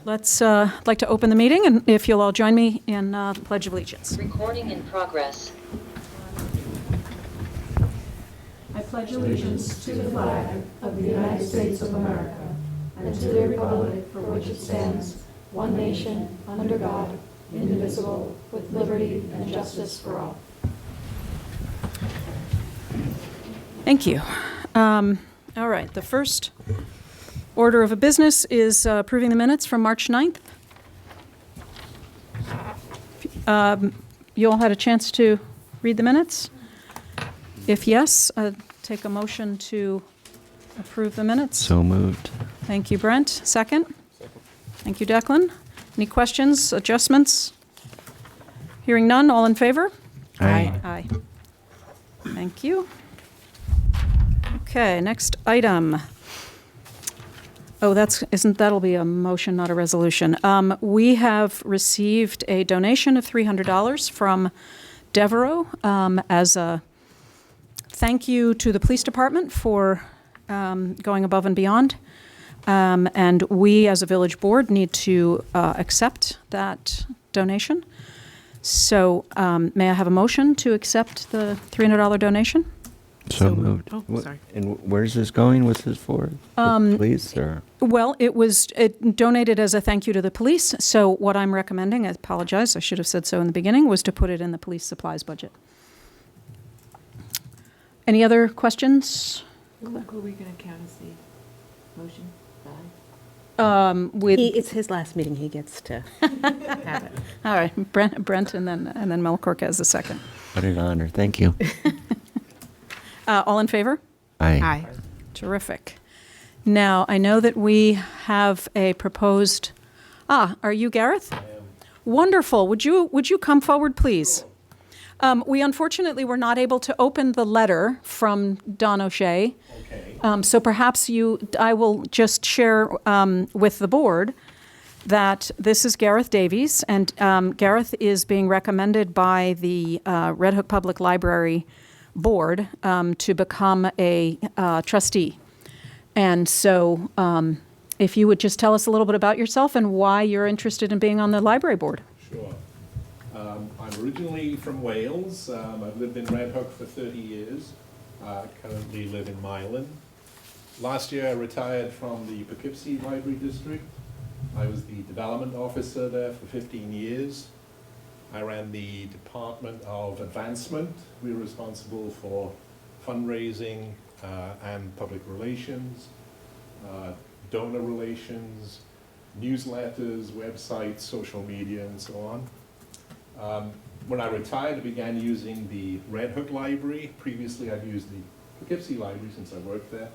Let's like to open the meeting, and if you'll all join me in the Pledge of Allegiance. Recording in progress. I pledge allegiance to the flag of the United States of America and to the republic for which it stands, one nation, under God, indivisible, with liberty and justice for all. Thank you. All right, the first order of a business is approving the minutes from March 9th. You all had a chance to read the minutes? If yes, take a motion to approve the minutes. So moved. Thank you, Brent. Second? Thank you, Declan. Any questions, adjustments? Hearing none, all in favor? Aye. Aye. Thank you. Okay, next item. Oh, that'll be a motion, not a resolution. We have received a donation of $300 from Devereaux as a thank you to the police department for going above and beyond. And we, as a village board, need to accept that donation. So may I have a motion to accept the $300 donation? So moved. Oh, sorry. And where's this going? What's this for? The police or? Well, it was donated as a thank you to the police. So what I'm recommending, I apologize, I should have said so in the beginning, was to put it in the police supplies budget. Any other questions? Who are we going to count as the motion? It's his last meeting. He gets to have it. All right, Brent, and then Melcork as the second. What an honor. Thank you. All in favor? Aye. Aye. Terrific. Now, I know that we have a proposed, are you Gareth? I am. Wonderful. Would you come forward, please? We unfortunately were not able to open the letter from Don O'Shea. Okay. So perhaps I will just share with the board that this is Gareth Davies, and Gareth is being recommended by the Red Hook Public Library Board to become a trustee. And so if you would just tell us a little bit about yourself and why you're interested in being on the library board. Sure. I'm originally from Wales. I've lived in Red Hook for 30 years. Currently live in Milan. Last year I retired from the Poughkeepsie Library District. I was the development officer there for 15 years. I ran the Department of Advancement. We were responsible for fundraising and public relations, donor relations, newsletters, websites, social media, and so on. When I retired, I began using the Red Hook Library. Previously, I'd used the Poughkeepsie Library since I worked there.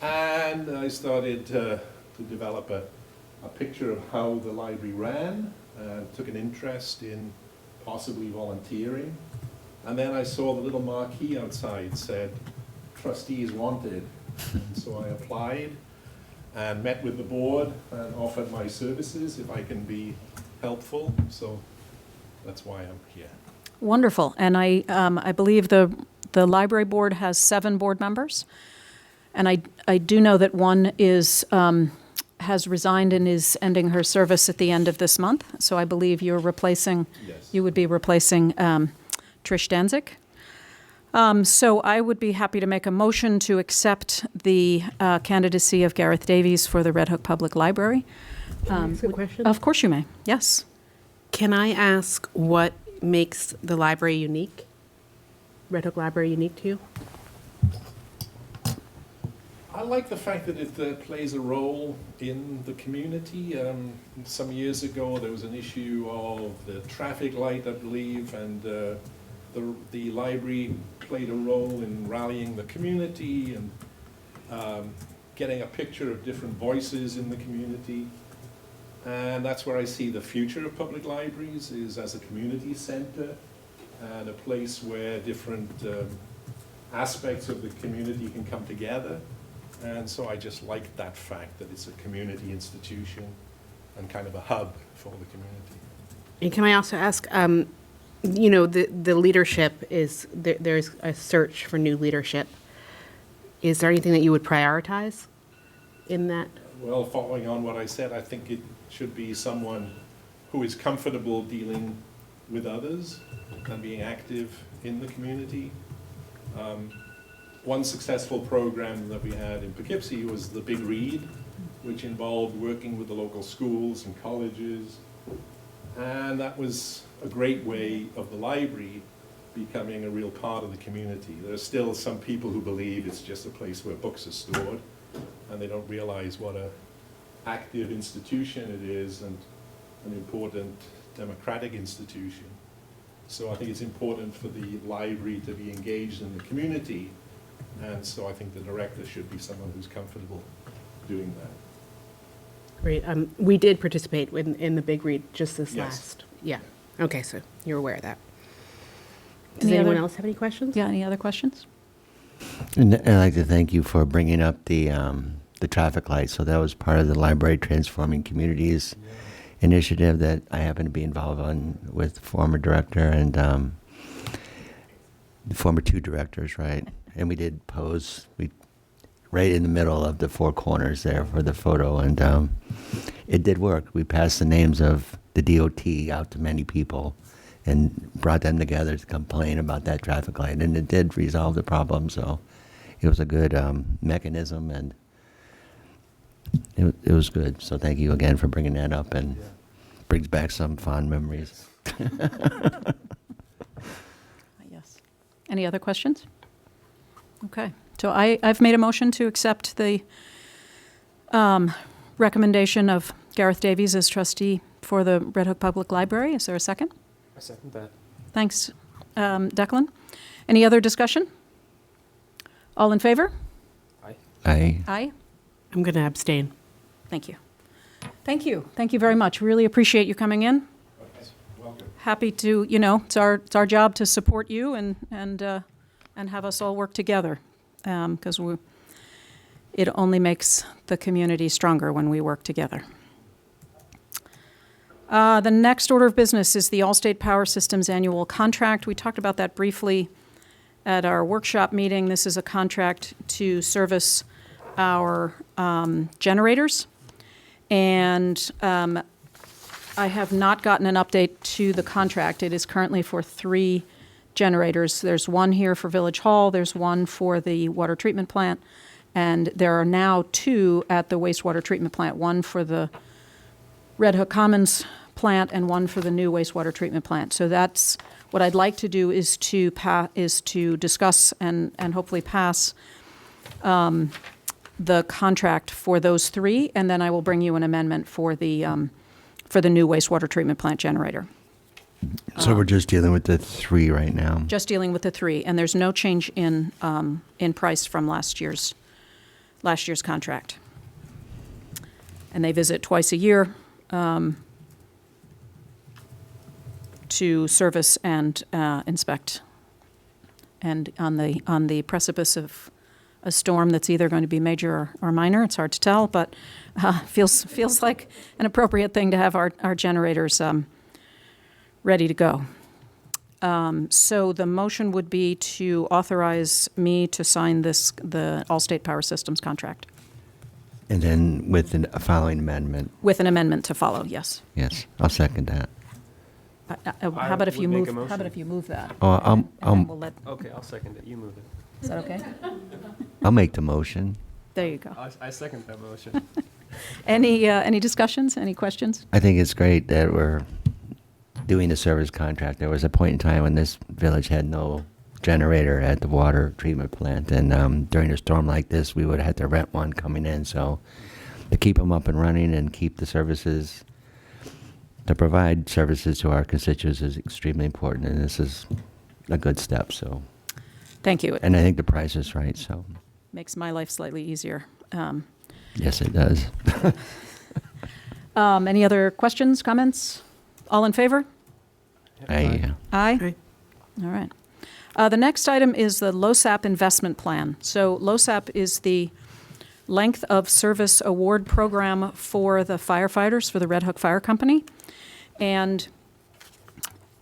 And I started to develop a picture of how the library ran. Took an interest in possibly volunteering. And then I saw the little marquee outside said, Trustees wanted. And so I applied and met with the board and offered my services if I can be helpful. So that's why I'm here. Wonderful. And I believe the library board has 7 board members. And I do know that one has resigned and is ending her service at the end of this month. So I believe you're replacing, Yes. You would be replacing Trish Danzig. So I would be happy to make a motion to accept the candidacy of Gareth Davies for the Red Hook Public Library. That's a good question. Of course you may, yes. Can I ask what makes the library unique? Red Hook Library unique to you? I like the fact that it plays a role in the community. Some years ago, there was an issue of the traffic light, I believe, and the library played a role in rallying the community and getting a picture of different voices in the community. And that's where I see the future of public libraries, is as a community center and a place where different aspects of the community can come together. And so I just like that fact that it's a community institution and kind of a hub for the community. And can I also ask, the leadership is, there's a search for new leadership. Is there anything that you would prioritize in that? Well, following on what I said, I think it should be someone who is comfortable dealing with others and being active in the community. One successful program that we had in Poughkeepsie was the Big Read, which involved working with the local schools and colleges. And that was a great way of the library becoming a real part of the community. There are still some people who believe it's just a place where books are stored, and they don't realize what an active institution it is and an important democratic institution. So I think it's important for the library to be engaged in the community, and so I think the director should be someone who's comfortable doing that. Great. We did participate in the Big Read just this Yes. last. Yeah. Okay, so you're aware of that. Does Any anyone other- else have any questions? Yeah, any other questions? And I'd like to thank you for bringing up the traffic lights. So that was part of the Library Transforming Communities initiative that I happen to be involved on with the former director and the former two directors, right? And we did pose right in the middle of the four corners there for the photo, and it did work. We passed the names of the DOT out to many people and brought them together to complain about that traffic light, and it did resolve the problem. So it was a good mechanism, and it was good. So thank you again for bringing that up, and brings back some fond memories. Yes. Any other questions? Okay, so I've made a motion to accept the recommendation of Gareth Davies as trustee for the Red Hook Public Library. Is there a second? I second that. Thanks, Declan. Any other discussion? All in favor? I Aye. I'm going to abstain. Thank you. Thank you. Thank you very much. Really appreciate you coming in. Welcome. Happy to, it's our job to support you and have us all work together, because it only makes the community stronger when we work together. The next order of business is the Allstate Power Systems annual contract. We talked about that briefly at our workshop meeting. This is a contract to service our generators. And I have not gotten an update to the contract. It is currently for 3 generators. There's one here for Village Hall, there's one for the water treatment plant, and there are now 2 at the wastewater treatment plant, one for the Red Hook Commons plant and one for the new wastewater treatment plant. So that's what I'd like to do, is to discuss and hopefully pass the contract for those 3, and then I will bring you an amendment for the new wastewater treatment plant generator. So we're just dealing with the 3 right now. Just dealing with the 3, and there's no change in price from last year's contract. And they visit twice a year to service and inspect. And on the precipice of a storm that's either going to be major or minor, it's hard to tell, but feels like an appropriate thing to have our generators ready to go. So the motion would be to authorize me to sign the Allstate Power Systems contract. And then with a following amendment. With an amendment to follow, yes. Yes, I'll second that. How about if you would make move, a how about motion. if you move that? Oh, And then we'll let, Okay, I'll second it. You move it. is that okay? I'll make the motion. There you go. I second that motion. Any discussions, any questions? I think it's great that we're doing the service contract. There was a point in time when this village had no generator at the water treatment plant, and during a storm like this, we would have had to rent one coming in. So to keep them up and running and keep the services, to provide services to our constituents is extremely important, and this is a good step. So, Thank you. It and I think the price is right. So, makes my life slightly easier. yes, it does. Any other questions, comments? All in favor? I Aye? Aye. All right. The next item is the LoSAP investment plan. So LoSAP is the length of service award program for the firefighters for the Red Hook Fire Company. And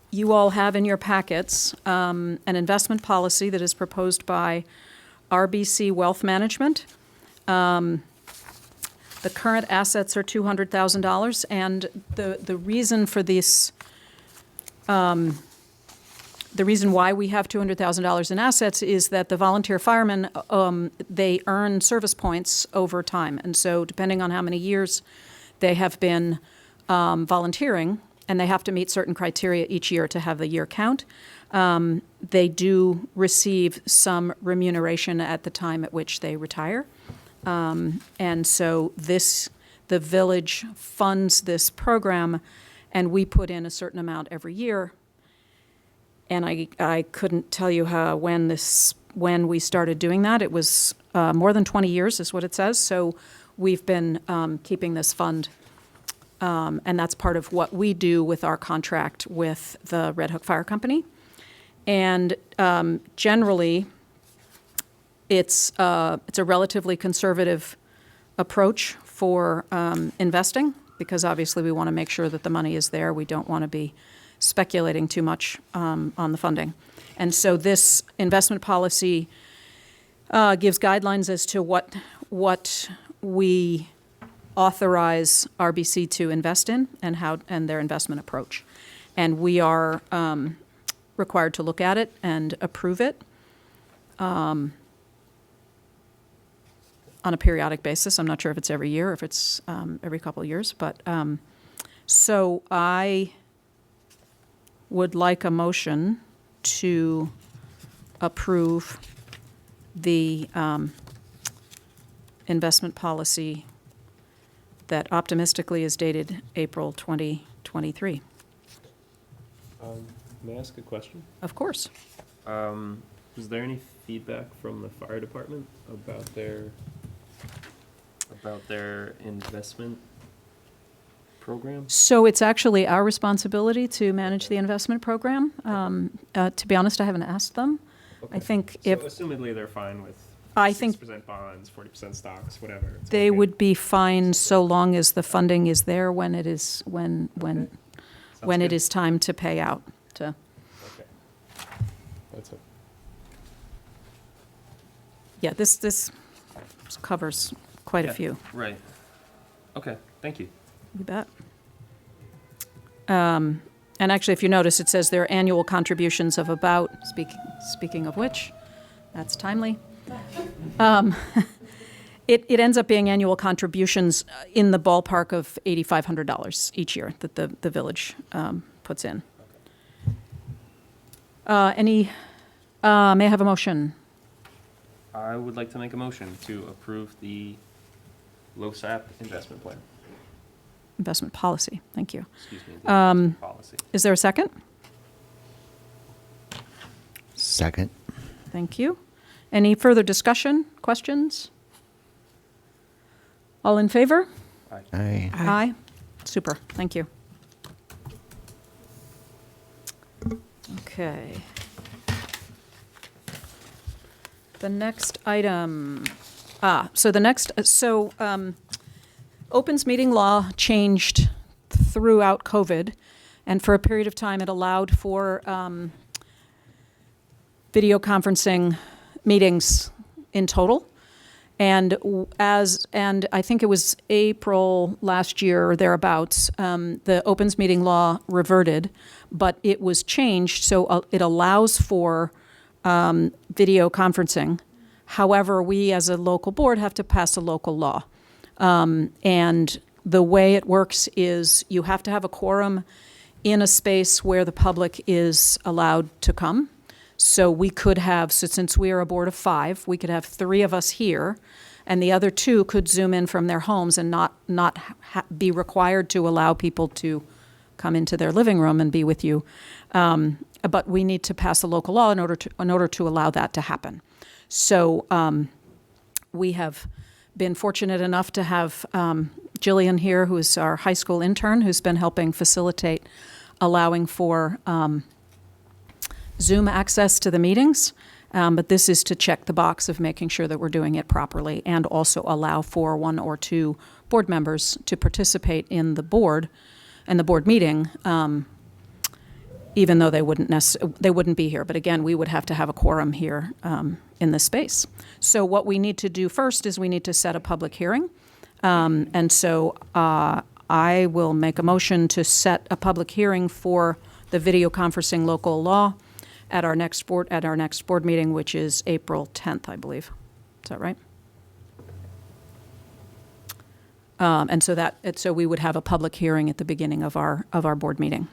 you all have in your packets an investment policy that is proposed by RBC Wealth Management. The current assets are $200,000, and the reason for this, the reason why we have $200,000 in assets is that the volunteer firemen, they earn service points over time. And so depending on how many years they have been volunteering, and they have to meet certain criteria each year to have the year count, they do receive some remuneration at the time at which they retire. And so the village funds this program, and we put in a certain amount every year. And I couldn't tell you when we started doing that. It was more than 20 years is what it says. So we've been keeping this fund, and that's part of what we do with our contract with the Red Hook Fire Company. And generally, it's a relatively conservative approach for investing, because obviously we want to make sure that the money is there. We don't want to be speculating too much on the funding. And so this investment policy gives guidelines as to what we authorize RBC to invest in and their investment approach. And we are required to look at it and approve it on a periodic basis. I'm not sure if it's every year, if it's every couple of years, but so I would like a motion to approve the investment policy that optimistically is dated April 2023. May I ask a question? Of course. Was there any feedback from the fire department about their investment program? So it's actually our responsibility to manage the investment program. To be honest, I haven't asked them. Okay. I think So if assumedly they're fine with I think 6% bonds, 40% stocks, whatever. it's they okay. would be fine so long as the funding is there when it is when Sounds it good. is time to pay out. To Okay. That's it. yeah, this covers quite a Yeah, few. Right. Okay, thank you. You bet. And actually, if you notice, it says their annual contributions of about, speaking of which, that's timely. It ends up being annual contributions in the ballpark of $8,500 each year that the village puts in. May I have a motion? I would like to make a motion to approve the LoSAP investment plan. Investment policy, thank you. Excuse me, the investment policy. Is there a second? Second. Thank you. Any further discussion, questions? All in favor? Aye. Aye. Super, thank you. Okay. The next item, Opens meeting law changed throughout COVID, and for a period of time it allowed for video conferencing meetings in total. And I think it was April last year or thereabouts, the opens meeting law reverted, but it was changed so it allows for video conferencing. However, we as a local board have to pass a local law. And the way it works is you have to have a quorum in a space where the public is allowed to come. So we could have, since we are a board of 5, we could have 3 of us here, and the other 2 could Zoom in from their homes and not be required to allow people to come into their living room and be with you. But we need to pass a local law in order to allow that to happen. So we have been fortunate enough to have Jillian here, who's our high school intern, who's been helping facilitate allowing for Zoom access to the meetings. But this is to check the box of making sure that we're doing it properly and also allow for 1 or 2 board members to participate in the board meeting, even though they wouldn't be here. But again, we would have to have a quorum here in this space. So what we need to do first is we need to set a public hearing. And so I will make a motion to set a public hearing for the video conferencing local law at our next board meeting, which is April 10th, I believe. Is that right? And so we would have a public hearing at the beginning of our board meeting.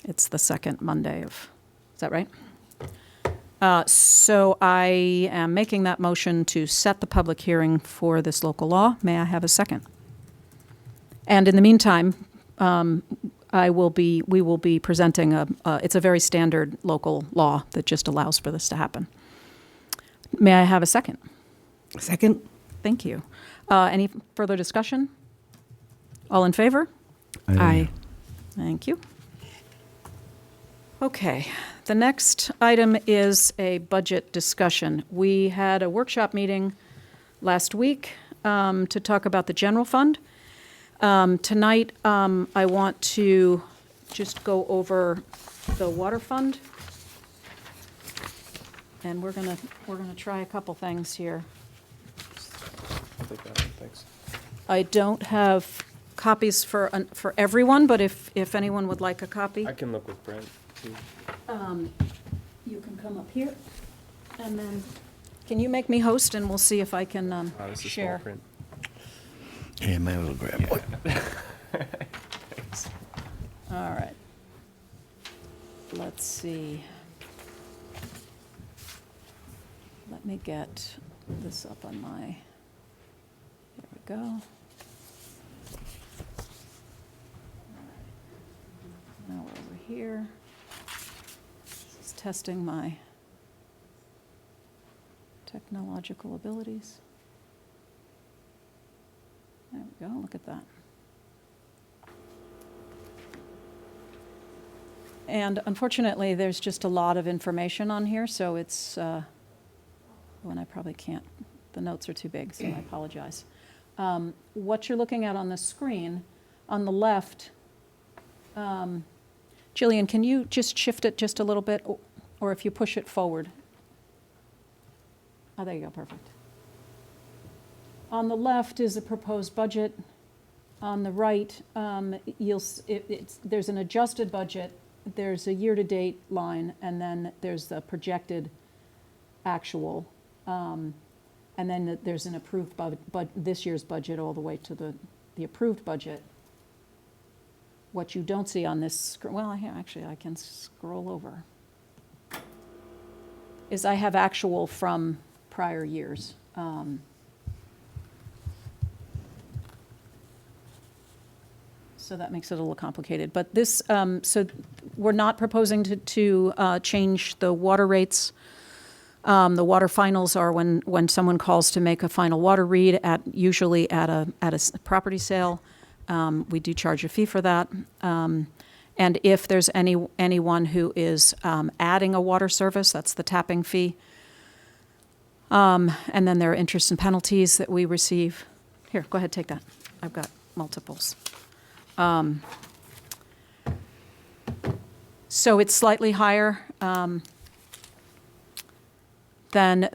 It's the second Monday of, is that right? So I am making that motion to set the public hearing for this local law. May I have a second? And in the meantime, we will be presenting it's a very standard local law that just allows for this to happen. May I have a second? Second? Thank you. Any further discussion? All in favor? Aye. Thank you. Okay, the next item is a budget discussion. We had a workshop meeting last week to talk about the general fund. Tonight, I want to just go over the water fund. And we're gonna try a couple things here. Take that one, thanks. I don't have copies for everyone, but if anyone would like a copy, I can look with Brent, too. you can come up here. And then, can you make me host, and we'll see if I can This is small share. print. Yeah, my little grab one. Thanks. All right. Let's see. Let me get this up on my, there we go. Now we're over here. This is testing my technological abilities. There we go, look at that. And unfortunately, there's just a lot of information on here, so it's, and I probably can't, the notes are too big, so I apologize. What you're looking at on the screen, on the left, Jillian, can you just shift it just a little bit, or if you push it forward? Oh, there you go, perfect. On the left is the proposed budget. On the right, there's an adjusted budget, there's a year-to-date line, and then there's the projected actual. And then there's an approved this year's budget all the way to the approved budget. What you don't see on this screen, well, actually I can scroll over, is I have actual from prior years. So that makes it a little complicated. But this, so we're not proposing to change the water rates. The water finals are when someone calls to make a final water read usually at a property sale. We do charge a fee for that. And if there's anyone who is adding a water service, that's the tapping fee. And then there are interest and penalties that we receive. Here, go ahead, take that. I've got multiples. So it's slightly higher than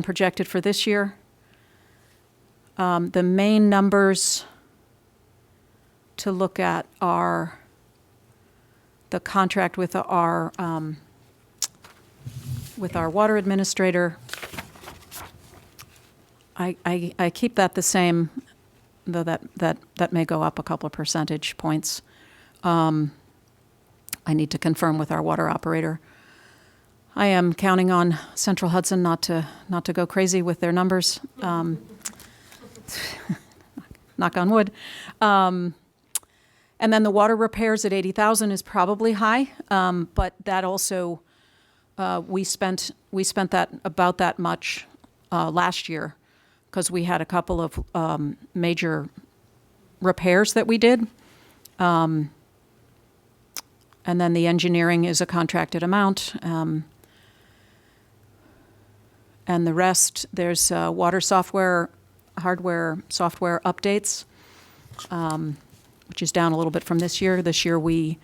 projected for this year. The main numbers to look at are the contract with our water administrator. I keep that the same, though that may go up a couple of percentage points. I need to confirm with our water operator. I am counting on Central Hudson not to go crazy with their numbers. Knock on wood. And then the water repairs at 80,000 is probably high, but that also we spent that about that much last year because we had a couple of major repairs that we did. And then the engineering is a contracted amount. And the rest, there's water software, hardware, software updates, which is down a little bit from this year. This year we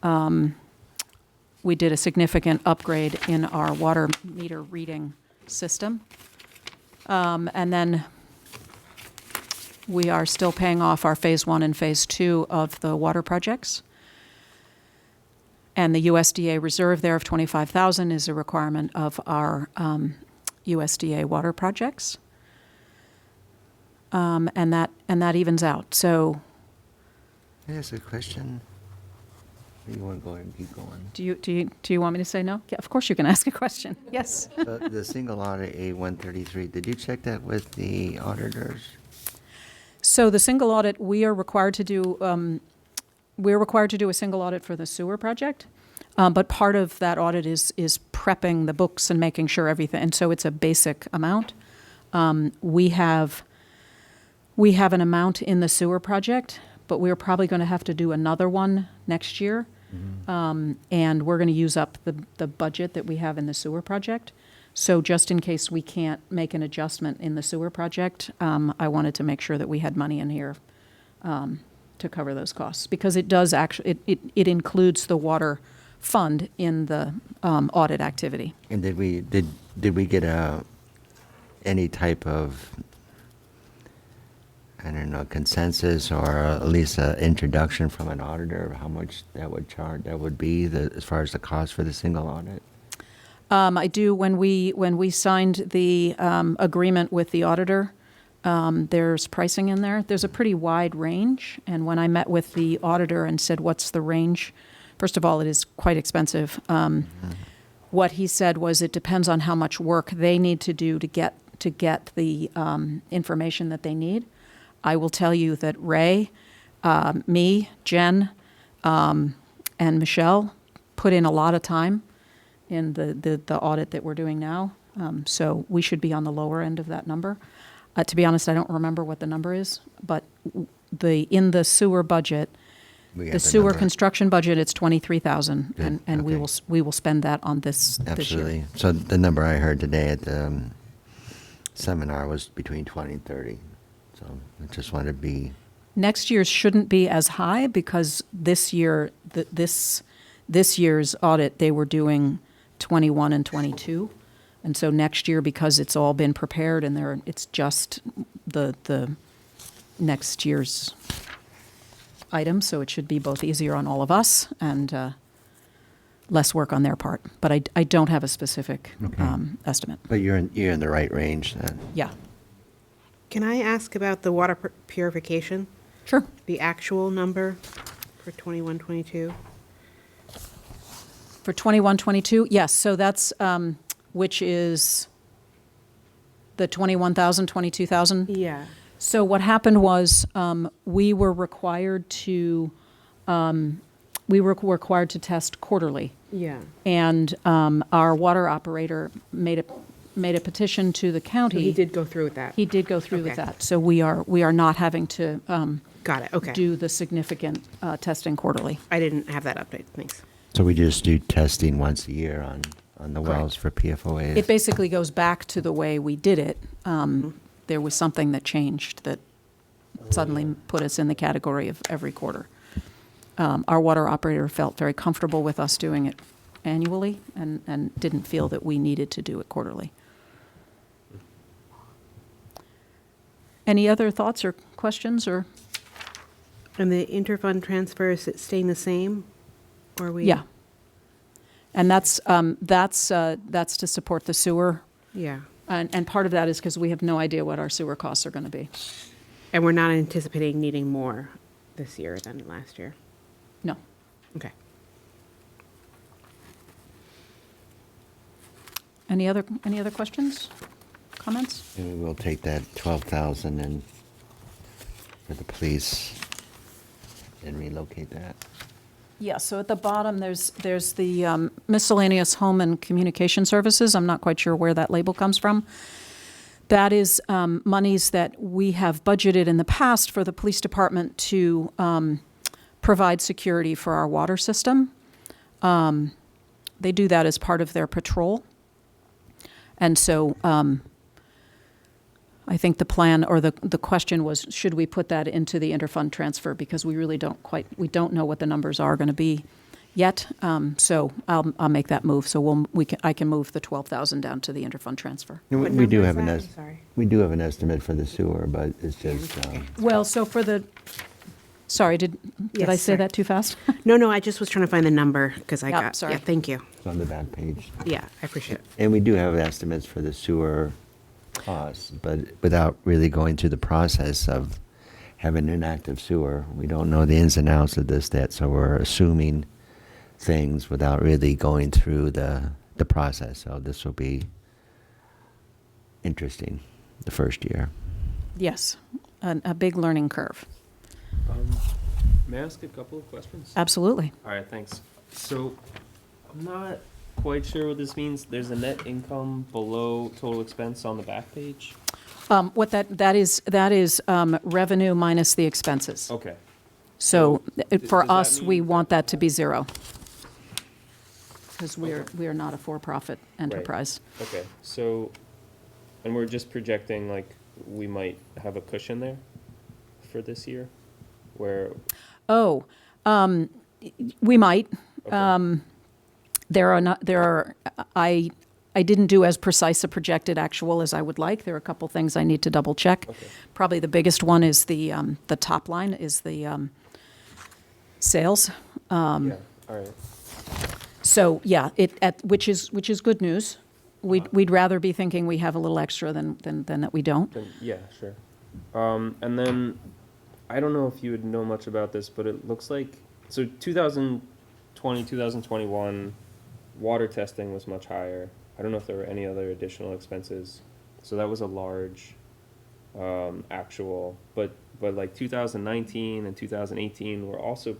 did a significant upgrade in our water meter reading system. And then We are still paying off our Phase 1 and Phase 2 of the water projects. And the USDA reserve there of $25,000 is a requirement of our USDA water projects. And that evens out. So Can I ask a question? You want to go ahead and keep going? do you want me to say no? Yeah, of course you can ask a question. Yes. The single audit A133, did you check that with the auditors? So the single audit, we are required to do, we're required to do a single audit for the sewer project. But part of that audit is prepping the books and making sure everything, and so it's a basic amount. We have an amount in the sewer project, but we're probably going to have to do another one next year. And we're going to use up the budget that we have in the sewer project. So just in case we can't make an adjustment in the sewer project, I wanted to make sure that we had money in here to cover those costs. Because it does actually, it includes the water fund in the audit activity. And did we get any type of, I don't know, consensus or at least an introduction from an auditor of how much that would be as far as the cost for the single audit? I do. When we signed the agreement with the auditor, there's pricing in there. There's a pretty wide range. And when I met with the auditor and said, what's the range? First of all, it is quite expensive. What he said was it depends on how much work they need to do to get the information that they need. I will tell you that Ray, me, Jen, and Michelle put in a lot of time in the audit that we're doing now. So we should be on the lower end of that number. To be honest, I don't remember what the number is, but in the sewer budget, the sewer construction budget, it's $23,000, and we will spend that on this year. Absolutely. So the number I heard today at the seminar was between 20 and 30. So I just want to be. Next year's shouldn't be as high because this year, this year's audit, they were doing 21 and 22. And so next year, because it's all been prepared and it's just the next year's item, so it should be both easier on all of us and less work on their part. But I don't have a specific estimate. But you're in the right range then. Yeah. Can I ask about the water purification? Sure. The actual number for 21, 22? For 21, 22, yes. So that's, which is the 21,000, 22,000? Yeah. So what happened was we were required to test quarterly. Yeah. And our water operator made a petition to the county. So he did go through with that? He did go through with Okay. that. So we are not having to Got it, okay. do the significant testing quarterly. I didn't have that update, thanks. So we just do testing once a year on the wells for PFOAs? It basically goes back to the way we did it. There was something that changed that suddenly put us in the category of every quarter. Our water operator felt very comfortable with us doing it annually and didn't feel that we needed to do it quarterly. Any other thoughts or questions or? And the interfund transfer, is it staying the same? Or we? Yeah. And that's to support the sewer. Yeah. And part of that is because we have no idea what our sewer costs are going to be. And we're not anticipating needing more this year than last year? No. Okay. Any other questions, comments? Maybe we'll take that 12,000 and for the police and relocate that. Yeah, so at the bottom, there's the miscellaneous home and communication services. I'm not quite sure where that label comes from. That is monies that we have budgeted in the past for the police department to provide security for our water system. They do that as part of their patrol. And so I think the plan or the question was, should we put that into the interfund transfer? Because we really don't know what the numbers are going to be yet, so I'll make that move. So I can move the 12,000 down to the interfund transfer. We What we do number have is an that? I'm est, sorry. we do have an estimate for the sewer, but it's just, Well, so for the, sorry, did I Yes, say sorry. that too fast? No, I just was trying to find the number because I Yep, got, sorry. yeah, thank you. it's on the back page. Yeah, I appreciate it. And we do have estimates for the sewer costs, but without really going through the process of having an active sewer, we don't know the ins and outs of this, that, so we're assuming things without really going through the process. So this will be interesting, the first year. Yes, a big learning curve. May I ask a couple of questions? Absolutely. All right, thanks. So, I'm not quite sure what this means. There's a net income below total expense on the back page. What that is revenue minus the expenses. Okay. So does for that us, we mean- want that to be zero. Because we are not a for-profit enterprise. Okay, so, and we're just projecting, like, we might have a cushion there for this year, where, Oh, we might. okay, I didn't do as precise a projected actual as I would like. There are a couple things I need to double check. okay, Probably the biggest one is the top line is the sales. yeah, all right. So, yeah, which is good news. We'd rather be thinking we have a little extra than that we don't. Then, yeah, sure. And then, I don't know if you would know much about this, but it looks like, so 2020, 2021, water testing was much higher. I don't know if there were any other additional expenses. So that was a large, actual, but like 2019 and 2018 were also,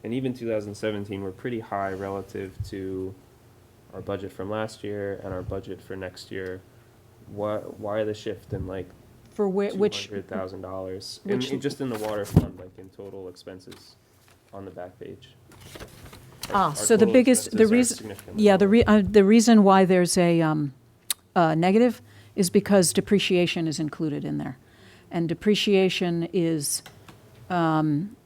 and even 2017 were pretty high relative to our budget from last year and our budget for next year. Why the shift in like For which, $200,000, which- and just in the water fund, like in total expenses on the back page. Our so the total biggest, the expenses are reason, significantly yeah, lower. the reason why there's a negative is because depreciation is included in there. And depreciation is,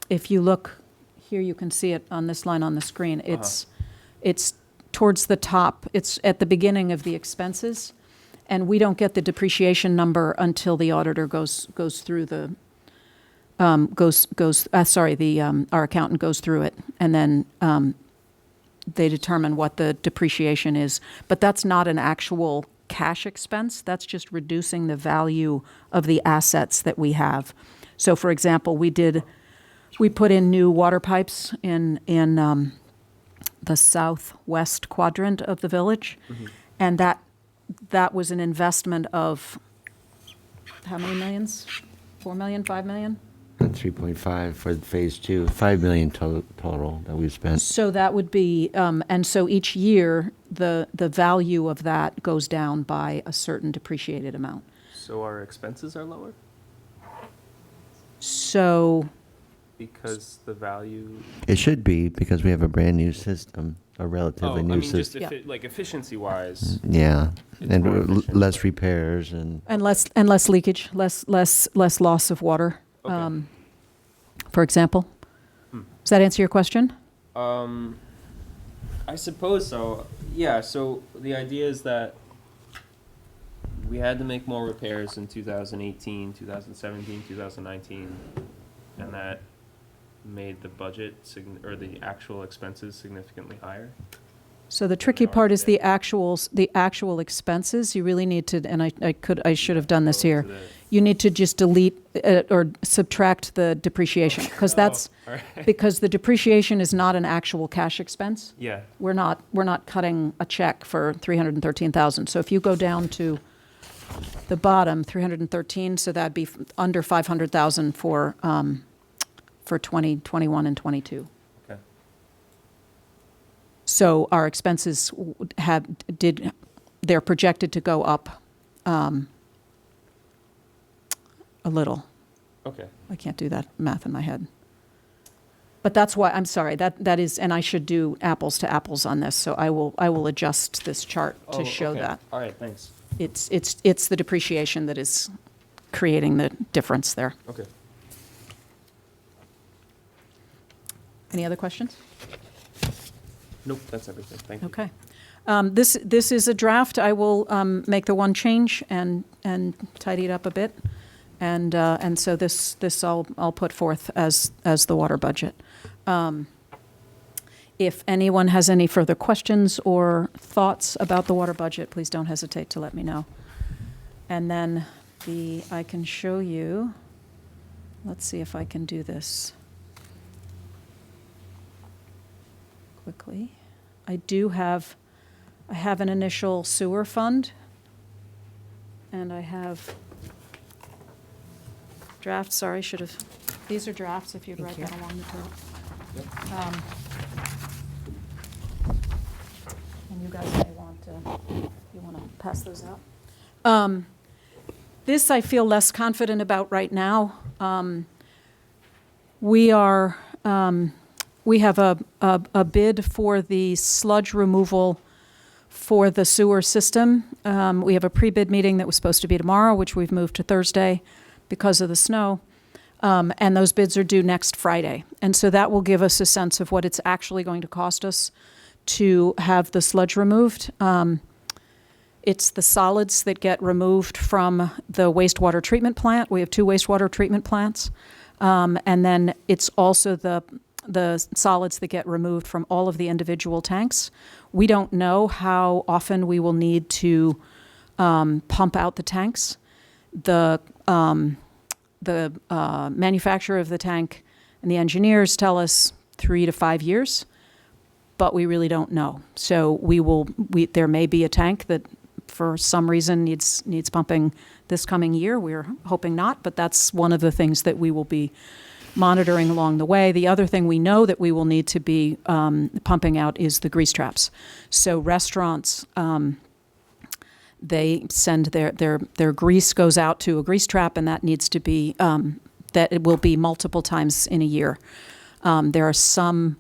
if you look, here you can see it on this line on the screen, it's towards the top, it's at the beginning of the expenses, and we don't get the depreciation number until the auditor goes through the, our accountant goes through it, and then they determine what the depreciation is. But that's not an actual cash expense, that's just reducing the value of the assets that we have. So for example, we put in new water pipes in the southwest quadrant of the village, and that was an investment of, how many millions? 4 million, 5 million? 3.5 for phase two, 5 million total that we've spent. So that would be, and so each year, the value of that goes down by a certain depreciated amount. So our expenses are lower So, because the value. It should be, because we have a brand-new system, a Oh, relatively I new mean, just system. like efficiency-wise. Yeah, It's and more efficient. less repairs and, and less leakage, less loss of water, Okay. for example. Does that answer your question? I suppose so. Yeah. So the idea is that we had to make more repairs in 2018, 2017, 2019, and that made the budget or the actual expenses significantly higher. So the tricky part is the actual expenses. You really need to, and I should have done this here. To the- You need to just delete or subtract the depreciation, because that's, all right. because the depreciation is not an actual cash expense. Yeah. We're not cutting a check for 313,000. So if you go down to the bottom, 313, so that'd be under 500,000 for 2021 and 22. Okay. So our expenses they're projected to go up a little. Okay. I can't do that math in my head. But that's why, I'm sorry, that is, and I should do apples to apples on this, so I will adjust this chart to Oh, show okay. that. All right. Thanks. It's the depreciation that is creating the difference there. Okay. Any other questions? Nope, that's everything. Thank you. Okay. This is a draft. I will make the one change and tidy it up a bit. And so this I'll put forth as the water budget. If anyone has any further questions or thoughts about the water budget, please don't hesitate to let me know. And then I can show you, let's see if I can do this quickly. I have an initial sewer fund, and I have drafts, sorry, these are drafts if you'd write that along the top. And you guys may want to pass those out. This I feel less confident about right now. We have a bid for the sludge removal for the sewer system. We have a pre-bid meeting that was supposed to be tomorrow, which we've moved to Thursday because of the snow. And those bids are due next Friday. And so that will give us a sense of what it's actually going to cost us to have the sludge removed. It's the solids that get removed from the wastewater treatment plant. We have 2 wastewater treatment plants. And then it's also the solids that get removed from all of the individual tanks. We don't know how often we will need to pump out the tanks. The manufacturer of the tank and the engineers tell us 3 to 5 years, but we really don't know. So there may be a tank that for some reason needs pumping this coming year. We're hoping not, but that's one of the things that we will be monitoring along the way. The other thing we know that we will need to be pumping out is the grease traps. So restaurants, they send their grease goes out to a grease trap, and that needs to be, that it will be multiple times in a year. There are some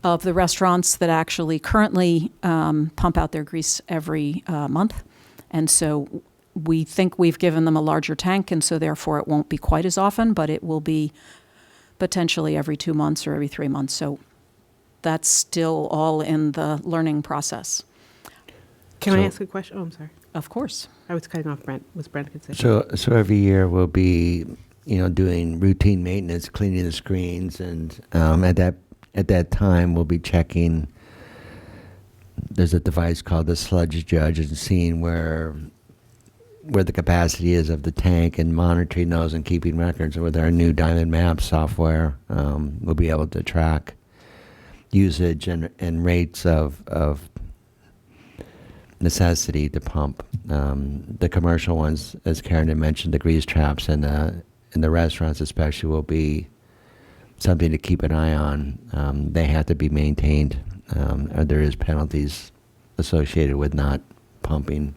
of the restaurants that actually currently pump out their grease every month. And so we think we've given them a larger tank, and so therefore it won't be quite as often, but it will be potentially every 2 months or every 3 months. So that's still all in the learning process. Can I ask a question? Oh, I'm sorry. Of course. I was cutting off Brent. Was Brent going to say? So every year we'll be, doing routine maintenance, cleaning the screens, and at that time we'll be checking. There's a device called the sludge judge, and seeing where the capacity is of the tank and monitoring those and keeping records. And with our new Diamond Maps software, we'll be able to track usage and rates of necessity to pump. The commercial ones, as Karen had mentioned, the grease traps and the restaurants especially will be something to keep an eye on. They have to be maintained. There is penalties associated with not pumping.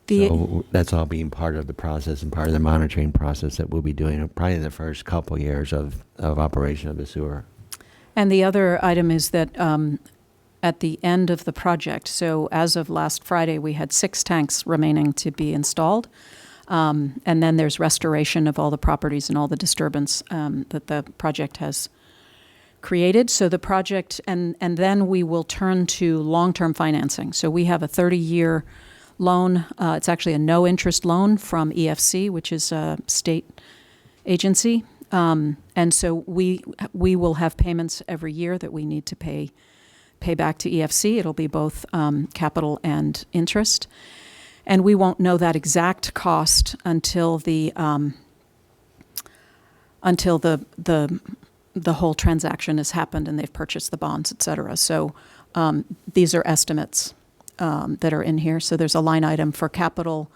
So that's all being part of the process and part of the monitoring process that we'll be doing probably in the first couple years of operation of the sewer. And the other item is that at the end of the project, so as of last Friday, we had 6 tanks remaining to be installed. And then there's restoration of all the properties and all the disturbance that the project has created. So the project, and then we will turn to long-term financing. So we have a 30-year loan. It's actually a no-interest loan from EFC, which is a state agency. And so we will have payments every year that we need to pay back to EFC. It'll be both capital and interest. And we won't know that exact cost until the whole transaction has happened and they've purchased the bonds, et cetera. So these are estimates that are in here. So there's a line item for capital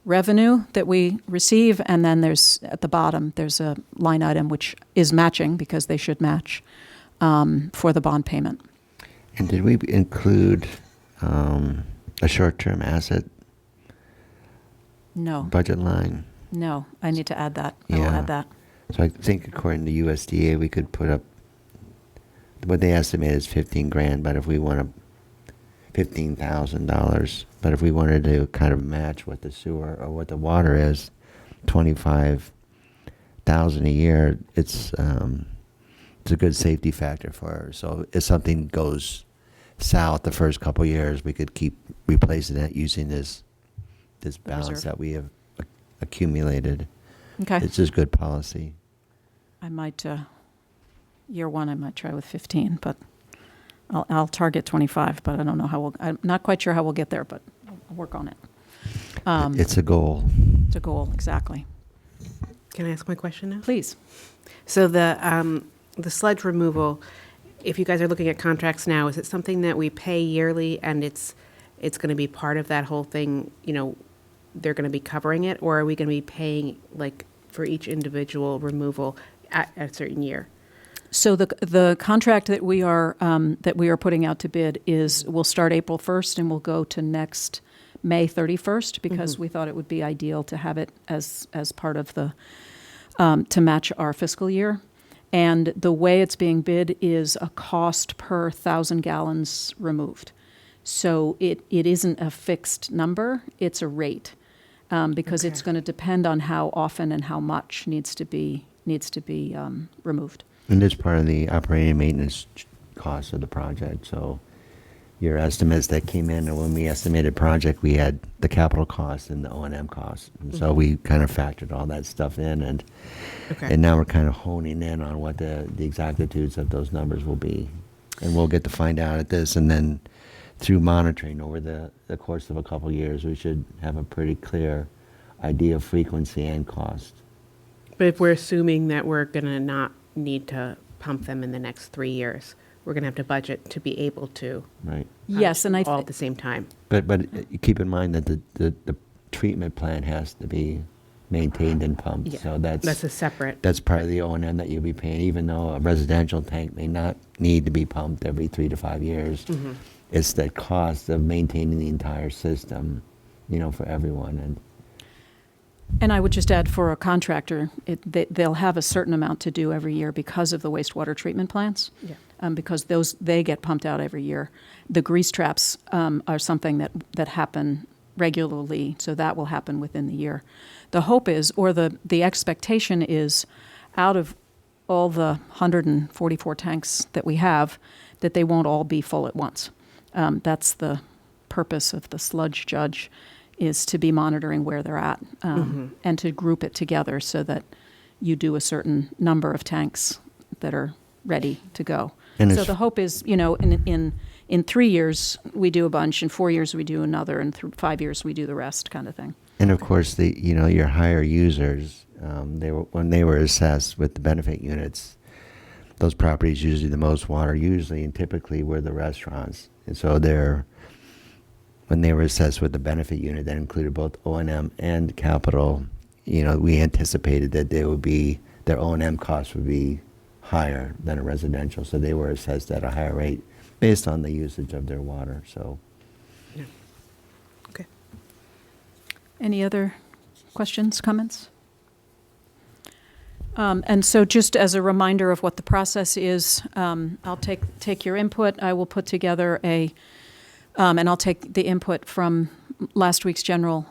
revenue that we receive, and then there's at the bottom there's a line item which is matching because they should match for the bond payment. And did we include a short-term asset No, budget line? no, I need to add that. I will Yeah. add that. So I think according to USDA, we could put up, what they estimate is 15 grand, but if we want to, $15,000, but if we wanted to kind of match what the sewer or what the water is, 25,000 a year, it's it's a good safety factor for her. So if something goes south the first couple years, we could keep replacing it using this balance reserve. that we have accumulated. Okay. It's just good policy. I might, year one, I might try with 15, but I'll target 25, but I don't know how I'm not quite sure how we'll get there, but I'll work on it. It's a goal. It's a goal, exactly. Can I ask my question now? Please. So the sludge removal, if you guys are looking at contracts now, is it something that we pay yearly and it's going to be part of that whole thing, they're going to be covering it, or are we going to be paying like for each individual removal at a certain year? So the contract that we are putting out to bid will start April 1st and will go to next May 31st, because we thought it would be ideal to have it as part of the to match our fiscal year. And the way it's being bid is a cost per 1,000 gallons removed. So it isn't a fixed number, it's a rate, because it's going to depend on how often and how much needs to be removed. And it's part of the operating and maintenance cost of the project. So your estimates that came in, and when we estimated project, we had the capital cost and the O&M cost. And so we kind of factored all that stuff in, and now we're kind of honing in on what the exactitudes of those numbers will be. And we'll get to find out at this, and then through monitoring over the course of a couple years, we should have a pretty clear idea of frequency and cost. But if we're assuming that we're going to not need to pump them in the next 3 years, we're going to have to budget to be able to. Right. Yes, and all at the same time. But keep in mind that the treatment plant has to be maintained and pumped. Yeah, So that's a separate. That's part of the O&M that you'll be paying, even though a residential tank may not need to be pumped every 3 to 5 years. It's the cost of maintaining the entire system, for everyone. And I would just add, for a contractor, they'll have a certain amount to do every year because of the wastewater treatment plants. Yeah. Because they get pumped out every year. The grease traps are something that happen regularly, so that will happen within the year. The hope is, or the expectation is, out of all the 144 tanks that we have, that they won't all be full at once. That's the purpose of the sludge judge, is to be monitoring where they're at, and to group it together so that you do a certain number of tanks that are ready to go. And So it's- the hope is, in 3 years we do a bunch, in 4 years we do another, and 5 years we do the rest, kind of thing. And of course, your higher users, when they were assessed with the benefit units, those properties usually the most water usually and typically were the restaurants. And so when they were assessed with the benefit unit that included both O&M and capital, we anticipated that their O&M costs would be higher than a residential. So they were assessed at a higher rate based on the usage of their water. So Okay. Any other questions, comments? And so just as a reminder of what the process is, I'll take your input. I will put together and I'll take the input from last week's general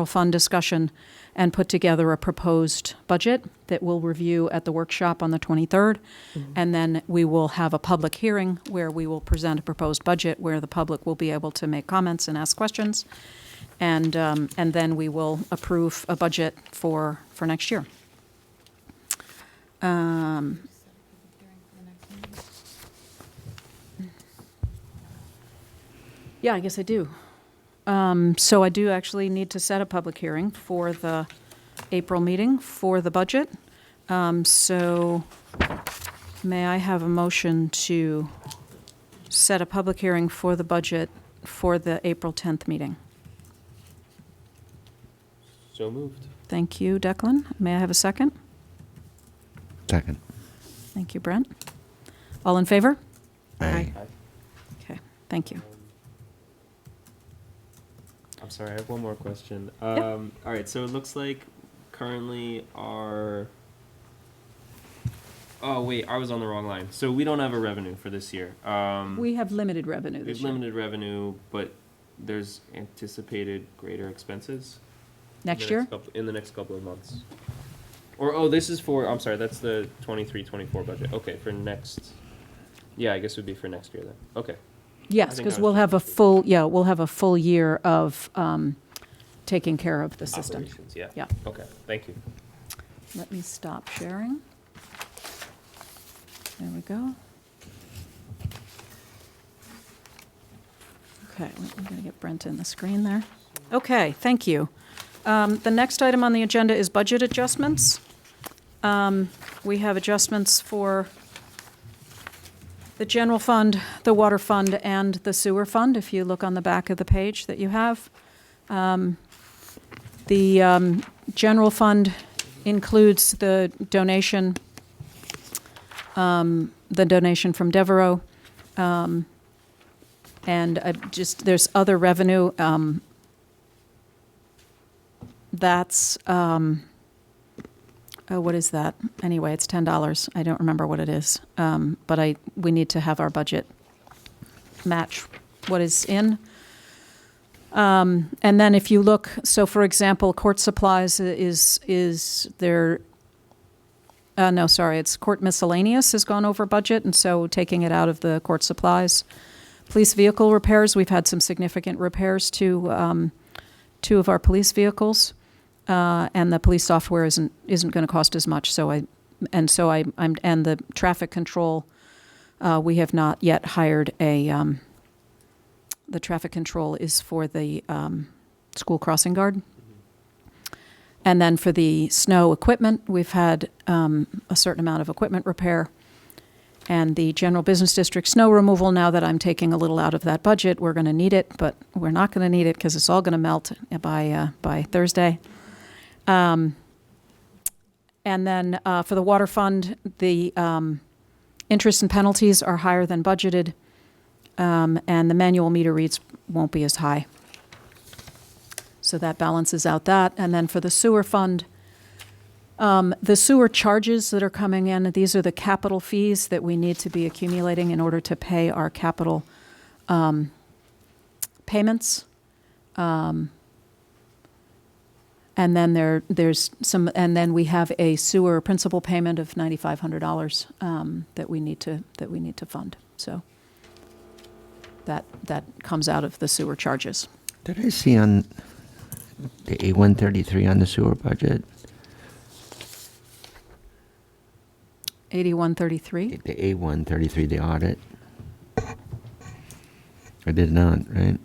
fund discussion and put together a proposed budget that we'll review at the workshop on the 23rd. And then we will have a public hearing where we will present a proposed budget where the public will be able to make comments and ask questions. And then we will approve a budget for next year. Yeah, I guess I do. So I do actually need to set a public hearing for the April meeting for the budget. So may I have a motion to set a public hearing for the budget for the April 10th meeting? So moved. Thank you, Declan. May I have a second? second. Thank you, Brent. All in favor? Aye. Okay, thank you. I'm sorry, I have one more question. Yep. All right, so it looks like currently our. Oh wait, I was on the wrong line. So we don't have a revenue for this year. We have limited revenue We this have year. limited revenue, but there's anticipated greater expenses Next year? in the next couple of months. Or, oh, this is for, I'm sorry, that's the 23-24 budget. Okay, for next, yeah, I guess it would be for next year then. Okay. Yes, think because I was we'll just have a confused. full, we'll have a full year of taking care of the system. Operations, yeah. Yeah. Okay, thank you. Let me stop sharing. There we go. Okay, I'm going to get Brent in the screen there. Okay, thank you. The next item on the agenda is budget adjustments. We have adjustments for the general fund, the water fund, and the sewer fund, if you look on the back of the page that you have. The general fund includes the donation from Devereaux. And there's other revenue. That's, what is that? Anyway, it's $10. I don't remember what it is. But we need to have our budget match what is in. And then if you look, so for example, court supplies is there, no, sorry, it's court miscellaneous has gone over budget, and so taking it out of the court supplies. Police vehicle repairs, we've had some significant repairs to two of our police vehicles, and the police software isn't going to cost as much. And the traffic control, we have not yet hired the traffic control is for the school crossing guard. And then for the snow equipment, we've had a certain amount of equipment repair. And the general business district snow removal, now that I'm taking a little out of that budget, we're going to need it, but we're not going to need it because it's all going to melt by Thursday. And then for the water fund, the interest and penalties are higher than budgeted, and the manual meter reads won't be as high. So that balances out that. And then for the sewer fund, the sewer charges that are coming in, these are the capital fees that we need to be accumulating in order to pay our capital payments. And then there's some, and then we have a sewer principal payment of $9,500 that we need to fund. So that comes out of the sewer charges. Did I see on the A133 on the sewer budget? 8133. The A133, the audit. I did not, right?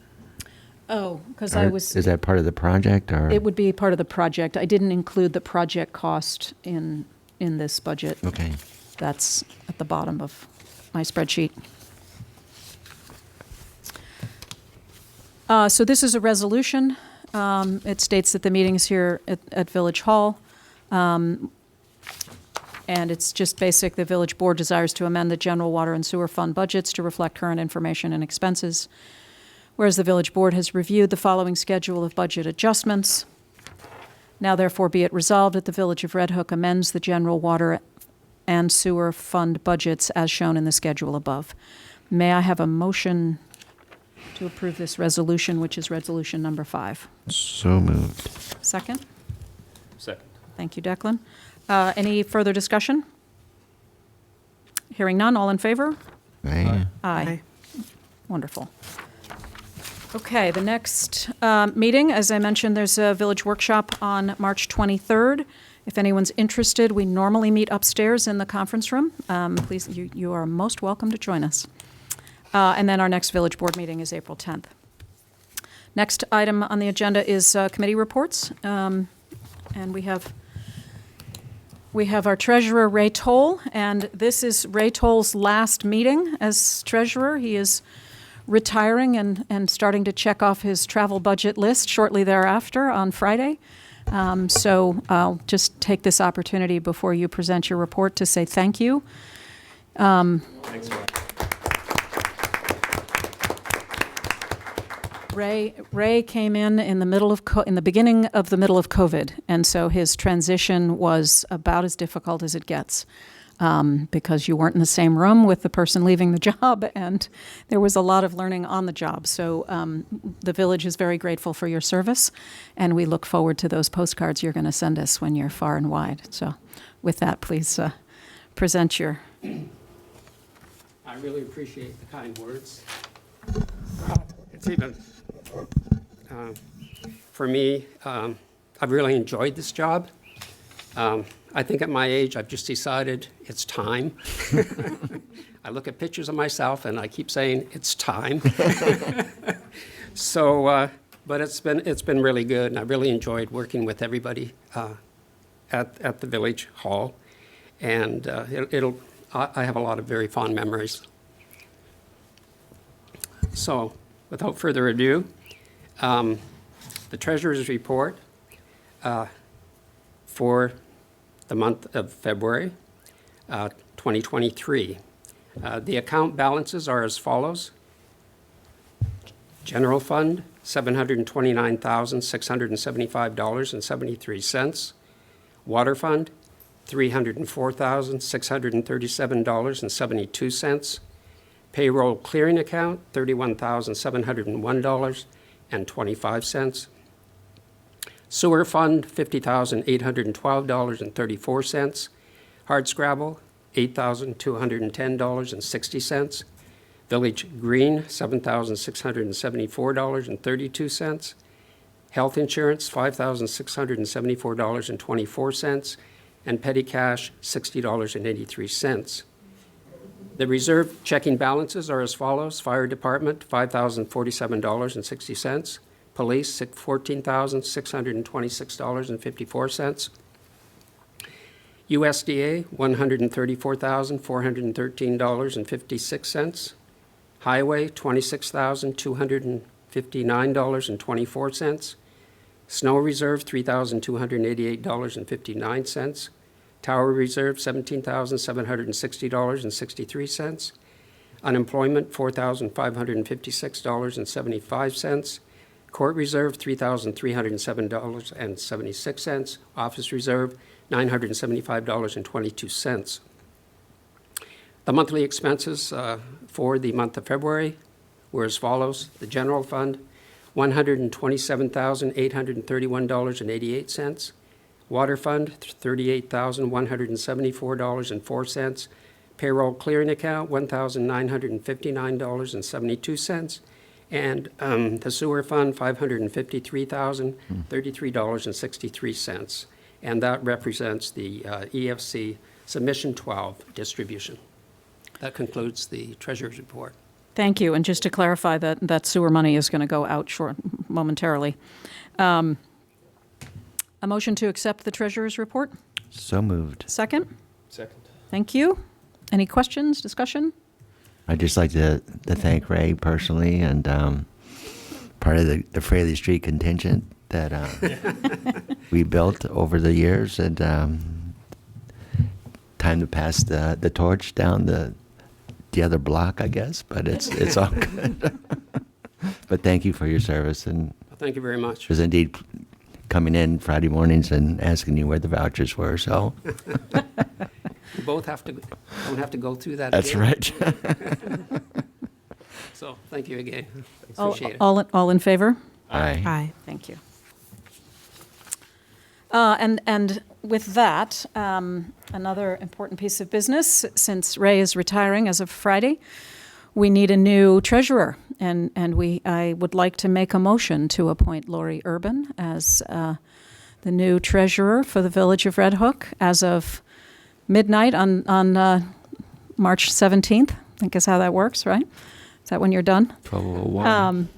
Oh, because Is that part of the project, or? It would be part of the project. I didn't include the project cost in this budget. Okay. That's at the bottom of my spreadsheet. So this is a resolution. It states that the meeting is here at Village Hall. And it's just basic. The village board desires to amend the general water and sewer fund budgets to reflect current information and expenses. Whereas the village board has reviewed the following schedule of budget adjustments. Now therefore be it resolved that the Village of Red Hook amends the general water and sewer fund budgets as shown in the schedule above. May I have a motion to approve this resolution, which is resolution number 5? So moved. Second? Second. Thank you, Declan. Any further discussion? Hearing none, all in favor? Aye. Aye. Wonderful. Okay, the next meeting, as I mentioned, there's a village workshop on March 23rd. If anyone's interested, we normally meet upstairs in the conference room. Please, you are most welcome to join us. And then our next village board meeting is April 10th. Next item on the agenda is committee reports. And we have our treasurer, Ray Toll, and this is Ray Toll's last meeting as treasurer. He is retiring and starting to check off his travel budget list shortly thereafter on Friday. So I'll just take this opportunity before you present your report to say thank you. Thanks, Rob. Ray came in the beginning of COVID, and so his transition was about as difficult as it gets. because you weren't in the same room with the person leaving the job, and there was a lot of learning on the job. So the village is very grateful for your service, and we look forward to those postcards you're going to send us when you're far and wide. So with that, please present your... I really appreciate the kind words. It's even, for me, I've really enjoyed this job. I think at my age, I've just decided it's time. I look at pictures of myself and I keep saying, it's time. So, but it's been really good, and I really enjoyed working with everybody at the Village Hall. And I have a lot of very fond memories. So, without further ado, the Treasurer's Report for the month of February 2023. The account balances are as follows. General Fund, $729,675.73. Water Fund, $304,637.72. Payroll Clearing Account, $31,701.25. Sewer Fund, $50,812.34. Hardscrabble, $8,210.60. Village Green, $7,674.32. Health Insurance, $5,674.24. And petty cash, $60.83. The reserve checking balances are as follows. Fire Department, $5,047.60. Police, $14,626.54. USDA, $134,413.56. Highway, $26,259.24. Snow Reserve, $3,288.59. Tower Reserve, $17,760.63. Unemployment, $4,556.75. Court Reserve, $3,307.76. Office Reserve, $975.22. The monthly expenses for the month of February were as follows. The General Fund, $127,831.88. Water Fund, $38,174.04. Payroll Clearing Account, $1,959.72. And the Sewer Fund, $553,033.63. And that represents the EFC Submission 12 distribution. That concludes the Treasurer's Report. Thank you. And just to clarify, that sewer money is going to go out momentarily. A motion to accept the Treasurer's Report? So moved. Second? Second. Thank you. Any questions, discussion? I'd just like to thank Ray personally and part of the Fraley Street contingent that we built over the years, and time to pass the torch down the other block, I guess, but it's all good. But thank you for your service, and Thank you very much. it was indeed coming in Friday mornings and asking you where the vouchers were, so. We both don't have to go through that That's again. right. So, thank you again. All- Appreciate it. All in favor? Aye. Aye. Thank you. And with that, another important piece of business, since Ray is retiring as of Friday, we need a new treasurer. And I would like to make a motion to appoint Lori Urban as the new treasurer for the Village of Red Hook as of midnight on March 17th, I think is how that works, right? Is that when you're done? 1201.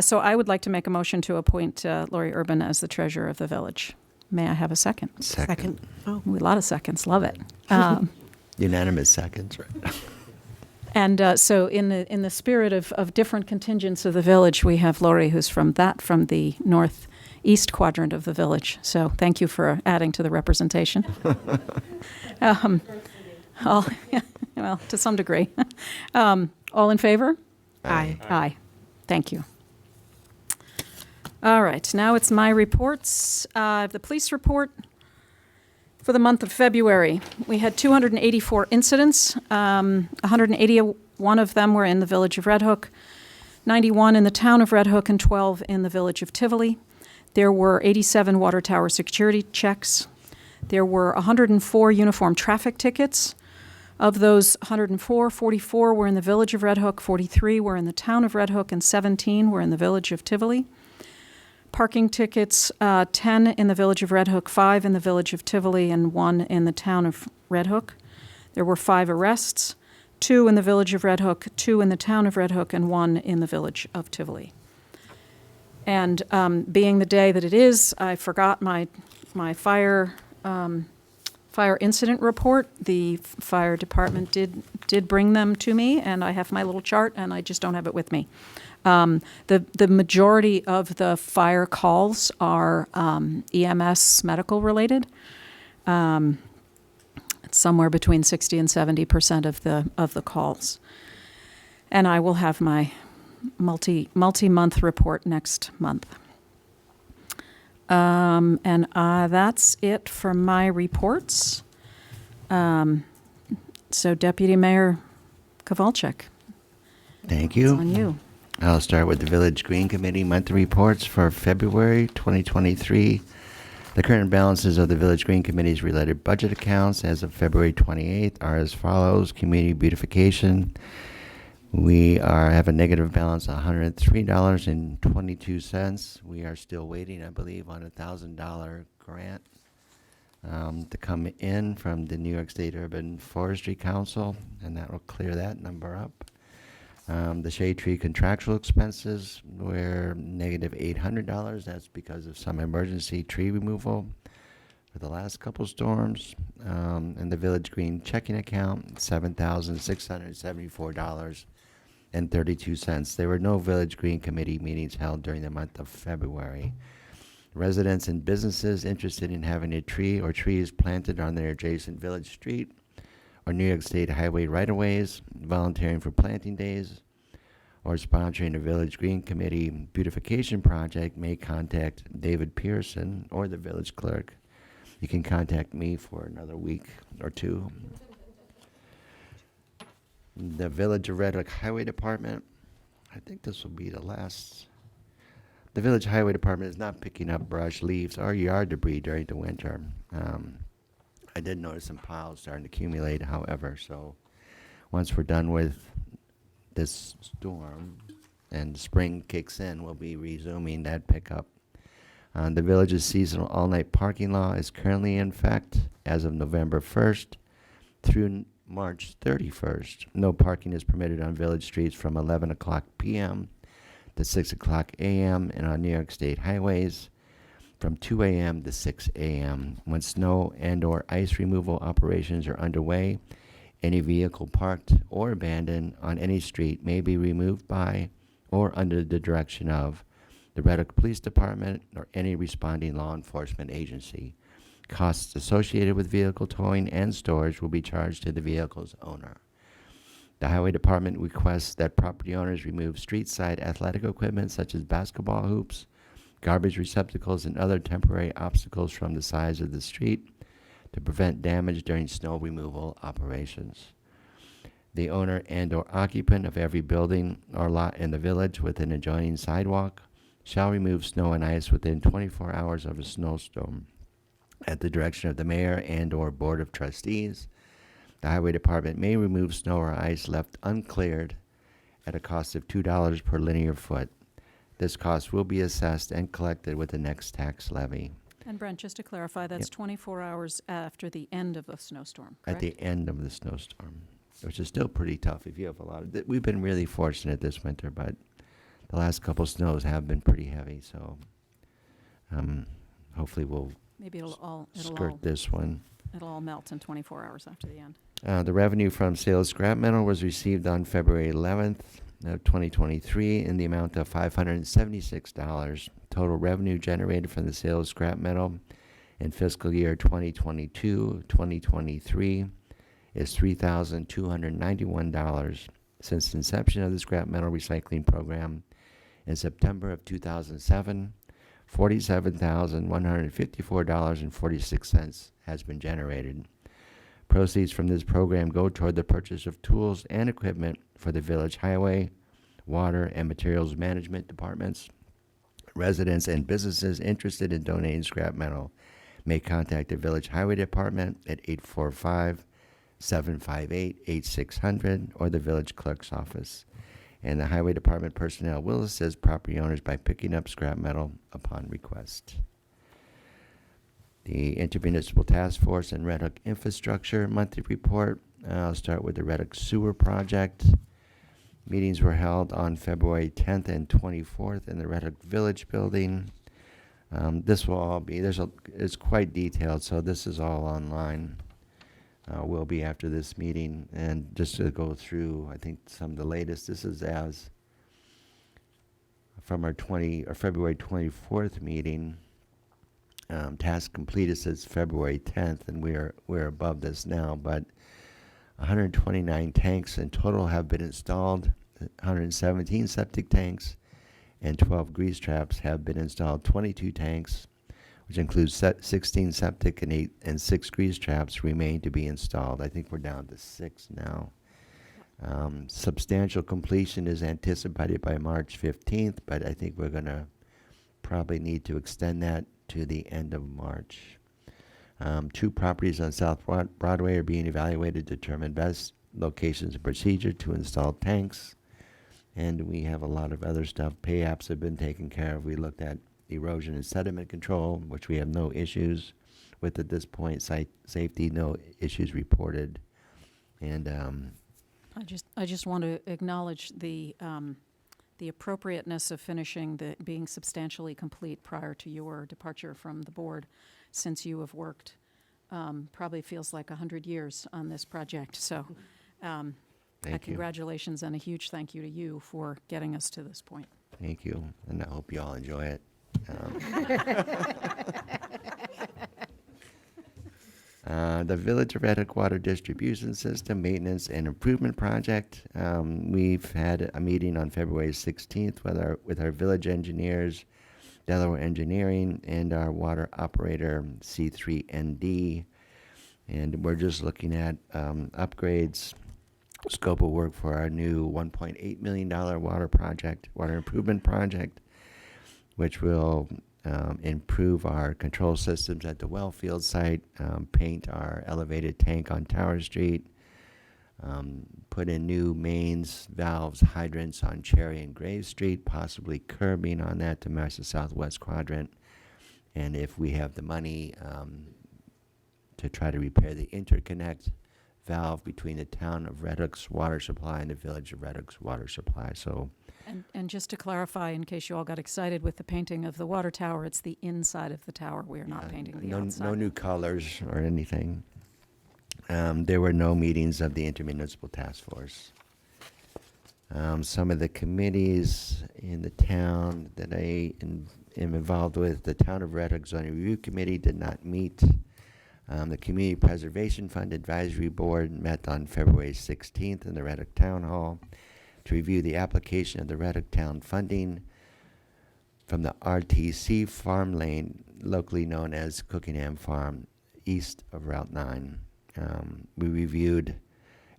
So I would like to make a motion to appoint Lori Urban as the treasurer of the village. May I have a second? Second. Oh, Ooh, a lot of seconds, love it. Unanimous seconds, right? And so in the spirit of different contingents of the village, we have Lori, who's from the northeast quadrant of the village. So thank you for adding to the representation. Well, to some degree. All in favor? aye. Aye. Thank you. All right, now it's my reports. The police report. For the month of February, we had 284 incidents. 181 of them were in the village of Red Hook, 91 in the town of Red Hook, and 12 in the village of Tivoli. There were 87 water tower security checks. There were 104 uniform traffic tickets. Of those 104, 44 were in the village of Red Hook, 43 were in the town of Red Hook, and 17 were in the village of Tivoli. Parking tickets, 10 in the village of Red Hook, 5 in the village of Tivoli, and 1 in the town of Red Hook. There were 5 arrests, 2 in the village of Red Hook, 2 in the town of Red Hook, and 1 in the village of Tivoli. And being the day that it is, I forgot my fire incident report. The fire department did bring them to me, and I have my little chart, and I just don't have it with me. The majority of the fire calls are EMS medical related. It's somewhere between 60 and 70% of the calls. And I will have my multi-month report next month. And that's it for my reports. So Deputy Mayor Kowalczyk, Thank it's you. on you. I'll start with the Village Green Committee monthly reports for February 2023. The current balances of the Village Green Committee's related budget accounts as of February 28th are as follows. Community beautification, we have a negative balance of $103.22. We are still waiting, I believe, on a $1,000 grant to come in from the New York State Urban Forestry Council, and that will clear that number up. The shade tree contractual expenses were negative $800. That's because of some emergency tree removal for the last couple storms. And the Village Green checking account, $7,674.32. There were no Village Green Committee meetings held during the month of February. Residents and businesses interested in having a tree or trees planted on their adjacent village street or New York State highway right-of-ways, volunteering for planting days, or sponsoring a Village Green Committee beautification project may contact David Pearson or the village clerk. You can contact me for another week or two. The Village of Red Hook Highway Department, I think this will be the last. The Village Highway Department is not picking up brush, leaves, or yard debris during the winter. I did notice some piles starting to accumulate, however, so once we're done with this storm and spring kicks in, we'll be resuming that pickup. The village's seasonal all-night parking law is currently in effect as of November 1st through March 31st. No parking is permitted on village streets from 11 o'clock p.m. to 6 o'clock a.m. and on New York State highways from 2 a.m. to 6 a.m. When snow and or ice removal operations are underway, any vehicle parked or abandoned on any street may be removed by or under the direction of the Red Hook Police Department or any responding law enforcement agency. Costs associated with vehicle towing and storage will be charged to the vehicle's owner. The Highway Department requests that property owners remove street-side athletic equipment such as basketball hoops, garbage receptacles, and other temporary obstacles from the sides of the street to prevent damage during snow removal operations. The owner and or occupant of every building or lot in the village with an adjoining sidewalk shall remove snow and ice within 24 hours of a snowstorm at the direction of the mayor and or board of trustees. The Highway Department may remove snow or ice left uncleared at a cost of $2 per linear foot. This cost will be assessed and collected with the next tax levy. And Brent, just to clarify, that's 24 hours after the end of the snowstorm, At correct? the end of the snowstorm, which is still pretty tough if you have a lot of, we've been really fortunate this winter, but the last couple snows have been pretty heavy, so hopefully we'll Maybe it'll skirt this one. all melt in 24 hours after the end. The revenue from sales scrap metal was received on February 11th of 2023 in the amount of $576. Total revenue generated from the sale of scrap metal in fiscal year 2022-2023 is $3,291. Since the inception of the scrap metal recycling program in September of 2007, $47,154.46 has been generated. Proceeds from this program go toward the purchase of tools and equipment for the village highway, water, and materials management departments. Residents and businesses interested in donating scrap metal may contact the village highway department at 845-758-8600 or the village clerk's office. And the highway department personnel will assist property owners by picking up scrap metal upon request. The Intermunicipal Task Force and Red Hook Infrastructure Monthly Report. I'll start with the Red Hook Sewer Project. Meetings were held on February 10th and 24th in the Red Hook Village Building. This will all be, it's quite detailed, so this is all online. Will be after this meeting. And just to go through, I think some of the latest, this is as from our February 24th meeting. Task completed since February 10th, and we're above this now, but 129 tanks in total have been installed, 117 septic tanks, and 12 grease traps have been installed. 22 tanks, which includes 16 septic and 6 grease traps, remain to be installed. I think we're down to 6 now. Substantial completion is anticipated by March 15th, but I think we're going to probably need to extend that to the end of March. 2 properties on South Broadway are being evaluated to determine best locations and procedure to install tanks. And we have a lot of other stuff. Pay apps have been taken care of. We looked at erosion and sediment control, which we have no issues with at this point. Site safety, no issues reported. And I just want to acknowledge the appropriateness of being substantially complete prior to your departure from the board, since you have worked probably feels like 100 years on this project. So thank you. congratulations and a huge thank you to you for getting us to this point. Thank you, and I hope you all enjoy it. The Village of Red Hook Water Distribution System Maintenance and Improvement Project. We've had a meeting on February 16th with our village engineers, Delaware Engineering, and our water operator, C3ND. And we're just looking at upgrades, scope of work for our new $1.8 million water improvement project, which will improve our control systems at the Wellfield site, paint our elevated tank on Tower Street, put in new mains, valves, hydrants on Cherry and Grave Street, possibly curbing on that to match the southwest quadrant. And if we have the money, to try to repair the interconnect valve between the town of Red Hook's water supply and the village of Red Hook's water supply. So. And just to clarify, in case you all got excited with the painting of the water tower, it's the inside of the tower. We are not painting the outside. No new colors or anything. There were no meetings of the Intermunicipal Task Force. Some of the committees in the town that I am involved with, the Town of Red Hook Zoning Review Committee did not meet. The Community Preservation Fund Advisory Board met on February 16th in the Red Hook Town Hall to review the application of the Red Hook Town funding from the RTC Farm Lane, locally known as Cookingham Farm, east of Route 9. We reviewed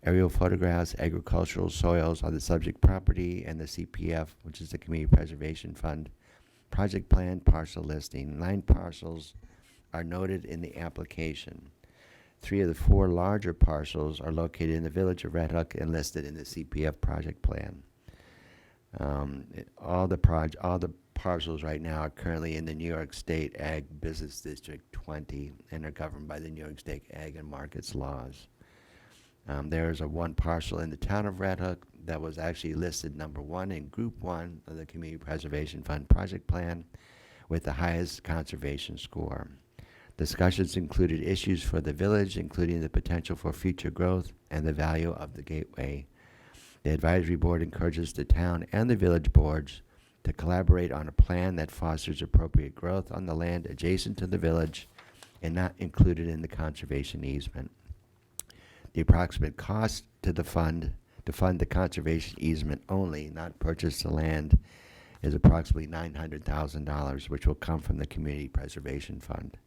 aerial photographs, agricultural soils on the subject property, and the CPF, which is the Community Preservation Fund, project plan, parcel listing. 9 parcels are noted in the application. 3 of the 4 larger parcels are located in the village of Red Hook and listed in the CPF project plan. All the parcels right now are currently in the New York State Ag Business District 20 and are governed by the New York State Ag and Markets laws. There's one parcel in the town of Red Hook that was actually listed number 1 in Group 1 of the Community Preservation Fund project plan with the highest conservation score. Discussions included issues for the village, including the potential for future growth and the value of the gateway. The advisory board encourages the town and the village boards to collaborate on a plan that fosters appropriate growth on the land adjacent to the village and not included in the conservation easement. The approximate cost to fund the conservation easement only, not purchase the land, is approximately $900,000, which will come from the Community Preservation Fund.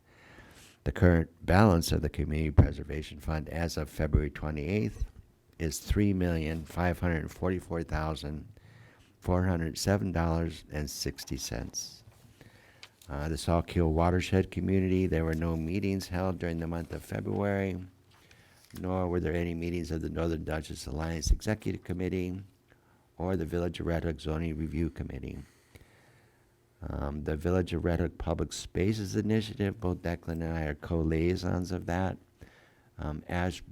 The current balance of the Community Preservation Fund as of February 28th is $3,544,407.60. The Sawkill Watershed Community, there were no meetings held during the month of February, nor were there any meetings of the Northern Dutchess Alliance Executive Committee or the Village of Red Hook Zoning Review Committee. The Village of Red Hook Public Spaces Initiative, both Declan and I are co-liaisons of that. Ash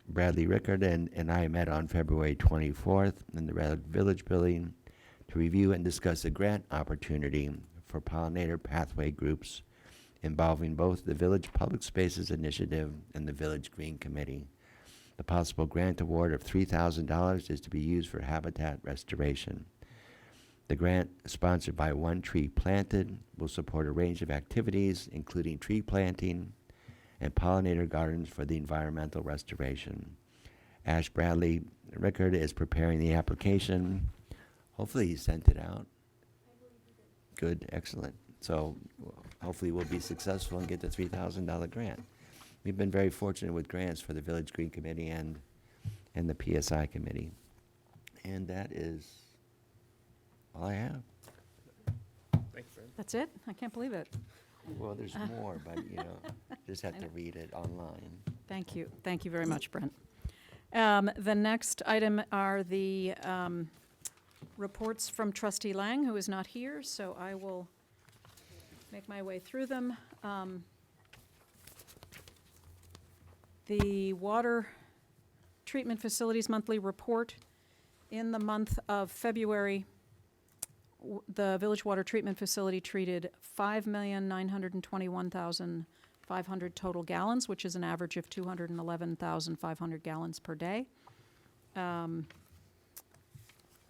Bradley Rickard and I met on February 24th in the Red Hook Village Building to review and discuss a grant opportunity for pollinator pathway groups involving both the Village Public Spaces Initiative and the Village Green Committee. The possible grant award of $3,000 is to be used for habitat restoration. The grant, sponsored by One Tree Planted, will support a range of activities, including tree planting and pollinator gardens for the environmental restoration. Ash Bradley Rickard is preparing the application. Hopefully he sent it out. Good, excellent. So hopefully we'll be successful and get the $3,000 grant. We've been very fortunate with grants for the Village Green Committee and the PSI Committee. And that is all I have. Thanks, Fred. That's it? I can't believe it. Well, there's more, but just have to read it online. Thank you. Thank you very much, Brent. The next item are the reports from Trustee Lang, who is not here, so I will make my way through them. The Water Treatment Facilities Monthly Report. In the month of February, the Village Water Treatment Facility treated 5,921,500 total gallons, which is an average of 211,500 gallons per day.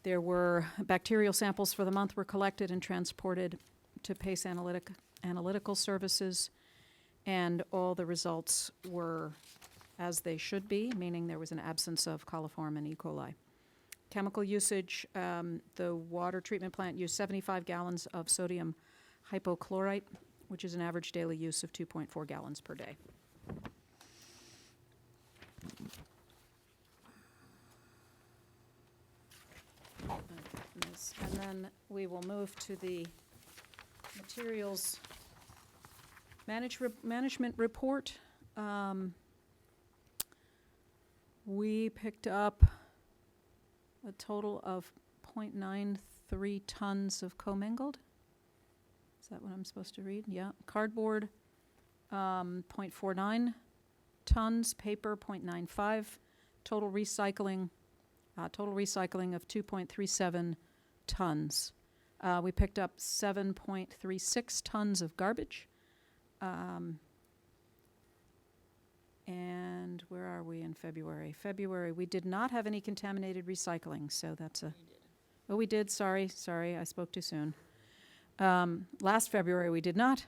There were bacterial samples for the month were collected and transported to PACE Analytical Services, and all the results were as they should be, meaning there was an absence of coliform and E. coli. Chemical usage, the water treatment plant used 75 gallons of sodium hypochlorite, which is an average daily use of 2.4 gallons per day. And then we will move to the materials management report. We picked up a total of 0.93 tons of commingled. Is that what I'm supposed to read? Yeah. Cardboard, 0.49 tons. Paper, 0.95. Total recycling of 2.37 tons. We picked up 7.36 tons of garbage. And where are we in February? February, we did not have any contaminated recycling, so that's a... Oh, we did, sorry, I spoke too soon. Last February, we did not.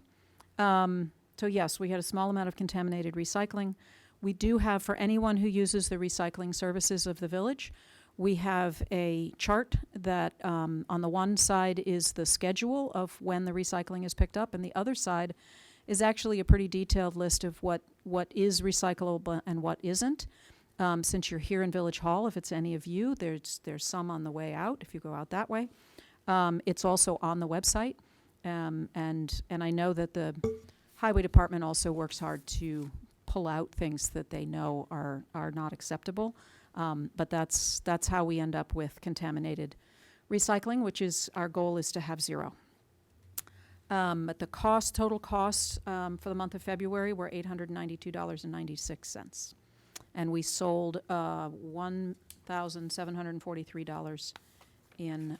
So yes, we had a small amount of contaminated recycling. We do have, for anyone who uses the recycling services of the village, we have a chart that on the one side is the schedule of when the recycling is picked up, and the other side is actually a pretty detailed list of what is recyclable and what isn't. Since you're here in Village Hall, if it's any of you, there's some on the way out if you go out that way. It's also on the website, and I know that the Highway Department also works hard to pull out things that they know are not acceptable. But that's how we end up with contaminated recycling, which is our goal is to have zero. But the total costs for the month of February were $892.96. And we sold $1,743 in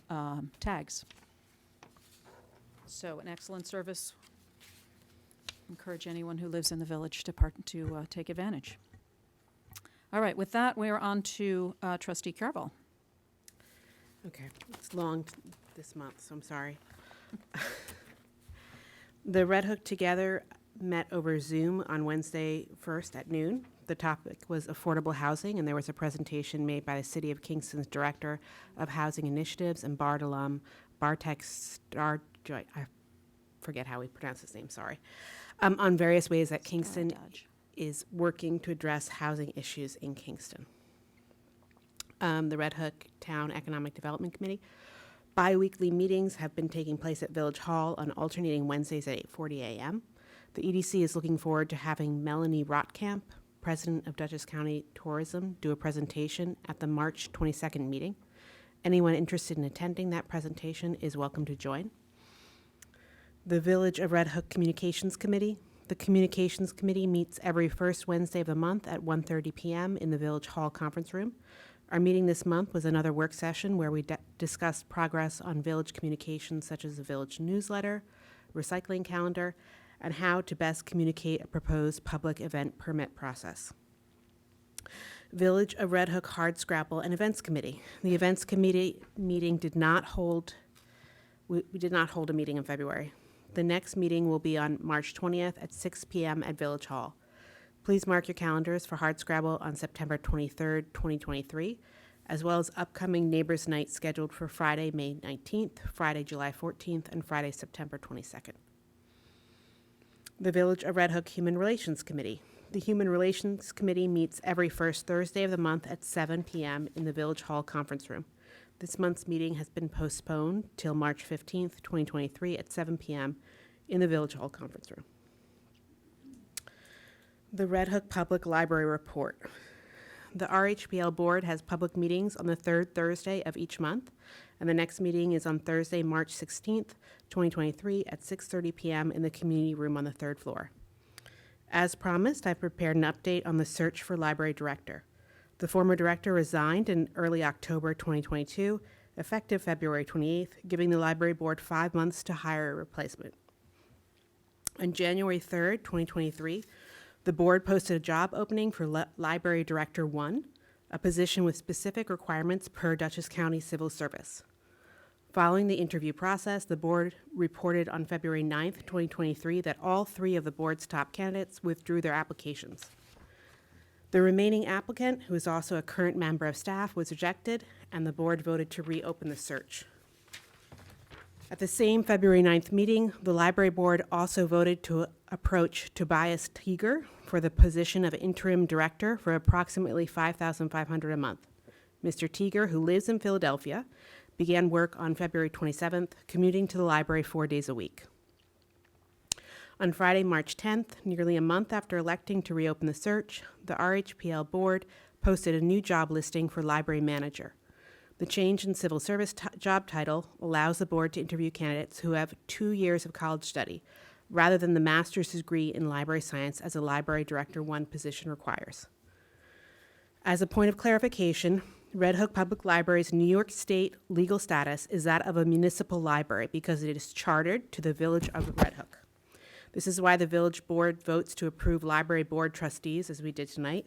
tags. So an excellent service. Encourage anyone who lives in the village to take advantage. All right, with that, we're on to Trustee Carvel. Okay, it's long this month, so I'm sorry. The Red Hook Together met over Zoom on Wednesday 1st at noon. The topic was affordable housing, and there was a presentation made by the City of Kingston's Director of Housing Initiatives and BART alum, Bartek Starjoy. forget how we pronounce his name, sorry, on various ways that Kingston Dodge. is working to address housing issues in Kingston. The Red Hook Town Economic Development Committee. Bi-weekly meetings have been taking place at Village Hall on alternating Wednesdays at 8:40 a.m. The EDC is looking forward to having Melanie Rotkamp, President of Dutchess County Tourism, do a presentation at the March 22nd meeting. Anyone interested in attending that presentation is welcome to join. The Village of Red Hook Communications Committee. The Communications Committee meets every first Wednesday of the month at 1:30 p.m. in the Village Hall conference room. Our meeting this month was another work session where we discussed progress on village communications such as the village newsletter, recycling calendar, and how to best communicate a proposed public event permit process. Village of Red Hook Hardscrabble and Events Committee. The Events Committee meeting did not hold, we did not hold a meeting in February. The next meeting will be on March 20th at 6 p.m. at Village Hall. Please mark your calendars for Hardscrabble on September 23rd, 2023, as well as upcoming Neighbors Night scheduled for Friday, May 19th, Friday, July 14th, and Friday, September 22nd. The Village of Red Hook Human Relations Committee. The Human Relations Committee meets every first Thursday of the month at 7 p.m. in the Village Hall conference room. This month's meeting has been postponed till March 15th, 2023 at 7 p.m. in the Village Hall conference room. The Red Hook Public Library Report. The RHPL Board has public meetings on the third Thursday of each month, and the next meeting is on Thursday, March 16th, 2023 at 6:30 p.m. in the community room on the third floor. As promised, I've prepared an update on the search for library director. The former director resigned in early October 2022, effective February 28th, giving the library board 5 months to hire a replacement. On January 3rd, 2023, the board posted a job opening for Library Director 1, a position with specific requirements per Dutchess County Civil Service. Following the interview process, the board reported on February 9th, 2023, that all 3 of the board's top candidates withdrew their applications. The remaining applicant, who is also a current member of staff, was rejected, and the board voted to reopen the search. At the same February 9th meeting, the library board also voted to approach Tobias Teeger for the position of interim director for approximately $5,500 a month. Mr. Teeger, who lives in Philadelphia, began work on February 27th, commuting to the library 4 days a week. On Friday, March 10th, nearly a month after electing to reopen the search, the RHPL board posted a new job listing for library manager. The change in civil service job title allows the board to interview candidates who have 2 years of college study, rather than the master's degree in library science as a Library Director 1 position requires. As a point of clarification, Red Hook Public Library's New York State legal status is that of a municipal library because it is chartered to the Village of Red Hook. This is why the village board votes to approve library board trustees, as we did tonight,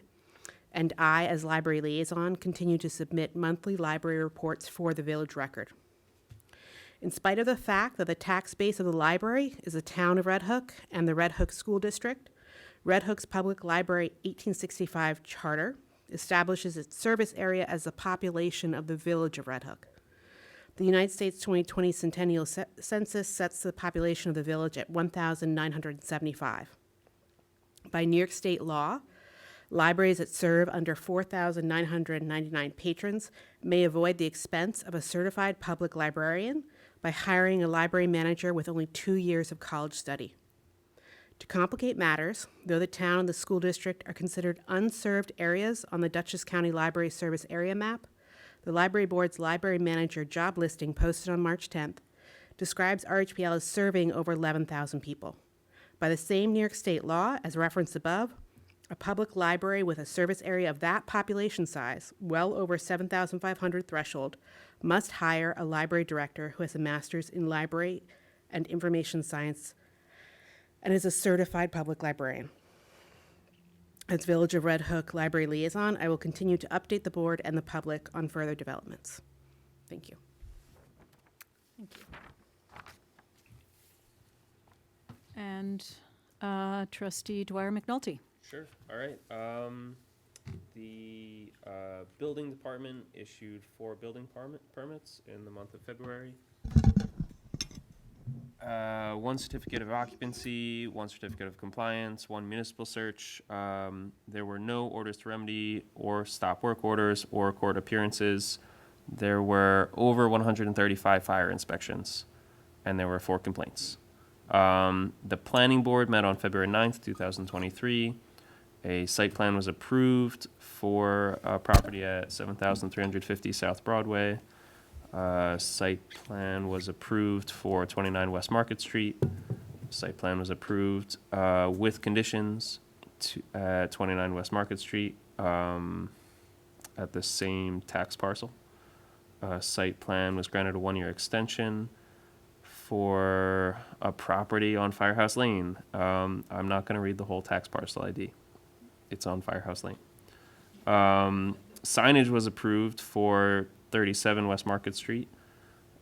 and I, as library liaison, continue to submit monthly library reports for the village record. In spite of the fact that the tax base of the library is the town of Red Hook and the Red Hook School District, Red Hook's Public Library 1865 charter establishes its service area as the population of the village of Red Hook. The United States 2020 Centennial Census sets the population of the village at 1,975. By New York State law, libraries that serve under 4,999 patrons may avoid the expense of a certified public librarian by hiring a library manager with only 2 years of college study. To complicate matters, though the town and the school district are considered unserved areas on the Dutchess County Library Service Area Map, the Library Board's library manager job listing posted on March 10th describes RHPL as serving over 11,000 people. By the same New York State law, as referenced above, a public library with a service area of that population size, well over 7,500 threshold, must hire a library director who has a master's in library and information science and is a certified public librarian. As Village of Red Hook Library Liaison, I will continue to update the board and the public on further developments. Thank you. Thank you. And Trustee Dwyer McNulty. Sure. All right. The building department issued 4 building permits in the month of February. one certificate of occupancy, one certificate of compliance, one municipal search. There were no orders to remedy or stop work orders or court appearances. There were over 135 fire inspections, and there were 4 complaints. The planning board met on February 9th, 2023. A site plan was approved for a property at 7,350 South Broadway. Site plan was approved for 29 West Market Street. Site plan was approved with conditions at 29 West Market Street at the same tax parcel. Site plan was granted a 1-year extension for a property on Firehouse Lane. I'm not going to read the whole tax parcel ID. It's on Firehouse Lane. Signage was approved for 37 West Market Street.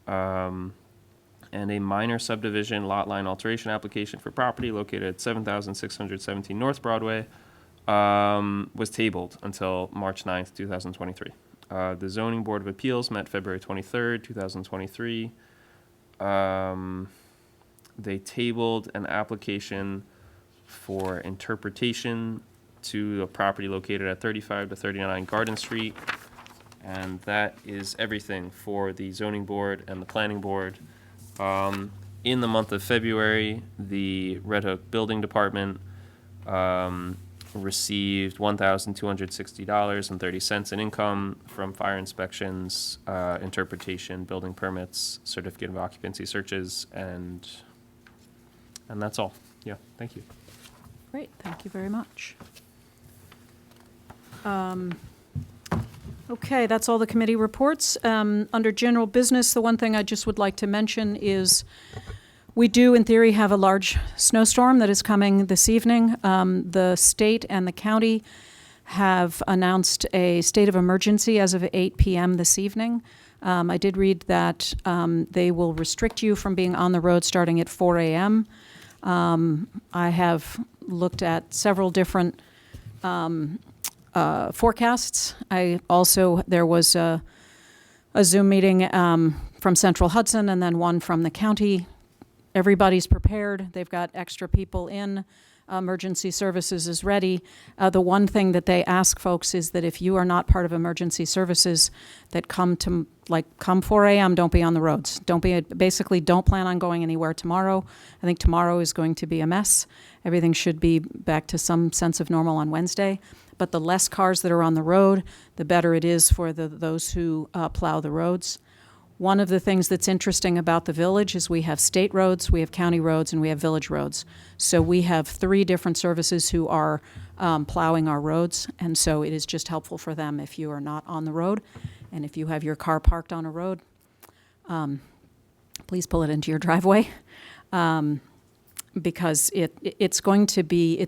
And a minor subdivision lot line alteration application for property located at 7,617 North Broadway was tabled until March 9th, 2023. The Zoning Board of Appeals met February 23rd, 2023. They tabled an application for interpretation to a property located at 35 to 39 Garden Street. And that is everything for the Zoning Board and the Planning Board. In the month of February, the Red Hook Building Department received $1,260.30 in income from fire inspections, interpretation, building permits, certificate of occupancy searches, and that's all. Yeah, thank you. Great, thank you very much. Okay, that's all the committee reports. Under general business, the one thing I just would like to mention is we do, in theory, have a large snowstorm that is coming this evening. The state and the county have announced a state of emergency as of 8 p.m. this evening. I did read that they will restrict you from being on the road starting at 4 a.m. I have looked at several different forecasts. There was a Zoom meeting from Central Hudson and then one from the county. Everybody's prepared. They've got extra people in. Emergency services is ready. The one thing that they ask folks is that if you are not part of emergency services, that come 4 a.m., don't be on the roads. Basically don't plan on going anywhere tomorrow. I think tomorrow is going to be a mess. Everything should be back to some sense of normal on Wednesday. But the less cars that are on the road, the better it is for those who plow the roads. One of the things that's interesting about the village is we have state roads, we have county roads, and we have village roads. So we have 3 different services who are plowing our roads, and so it is just helpful for them if you are not on the road. And if you have your car parked on a road, please pull it into your driveway. Because it's going to be,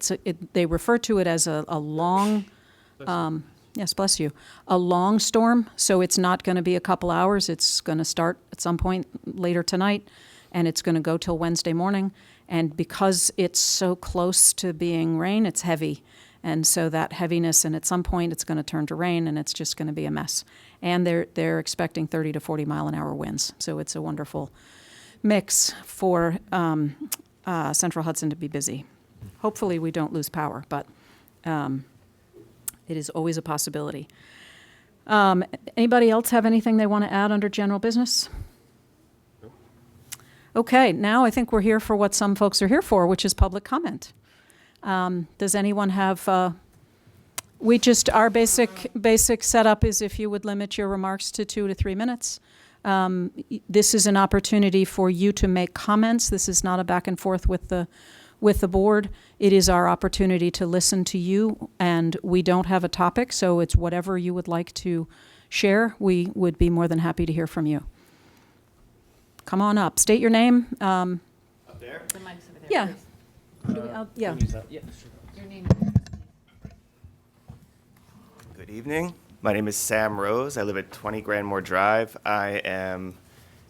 they refer to it as a long, yes, bless you, a long storm. So it's not going to be a couple hours. It's going to start at some point later tonight, and it's going to go till Wednesday morning. And because it's so close to being rain, it's heavy. And so that heaviness, and at some point it's going to turn to rain, and it's just going to be a mess. And they're expecting 30 to 40 mile an hour winds. So it's a wonderful mix for Central Hudson to be busy. Hopefully we don't lose power, but it is always a possibility. Anybody else have anything they want to add under general business? Okay, now I think we're here for what some folks are here for, which is public comment. Does anyone have, our basic setup is if you would limit your remarks to 2 to 3 minutes. This is an opportunity for you to make comments. This is not a back and forth with the board. It is our opportunity to listen to you, and we don't have a topic, so it's whatever you would like to share. We would be more than happy to hear from you. Come on up. State your name. The mic's over there. Yeah. please. Yeah. Your name. Good evening. My name is Sam Rose. I live at 20 Grandmore Drive. I am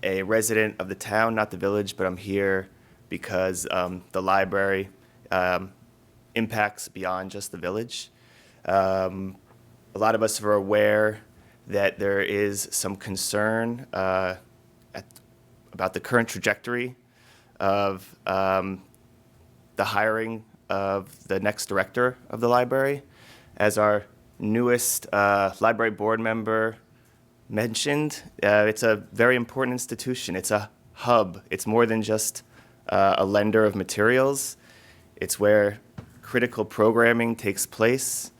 a resident of the town, not the village, but I'm here because the library impacts beyond just the village. A lot of us are aware that there is some concern about the current trajectory of the hiring of the next director of the library. As our newest library board member mentioned, it's a very important institution. It's a hub. It's more than just a lender of materials. It's where critical programming takes place.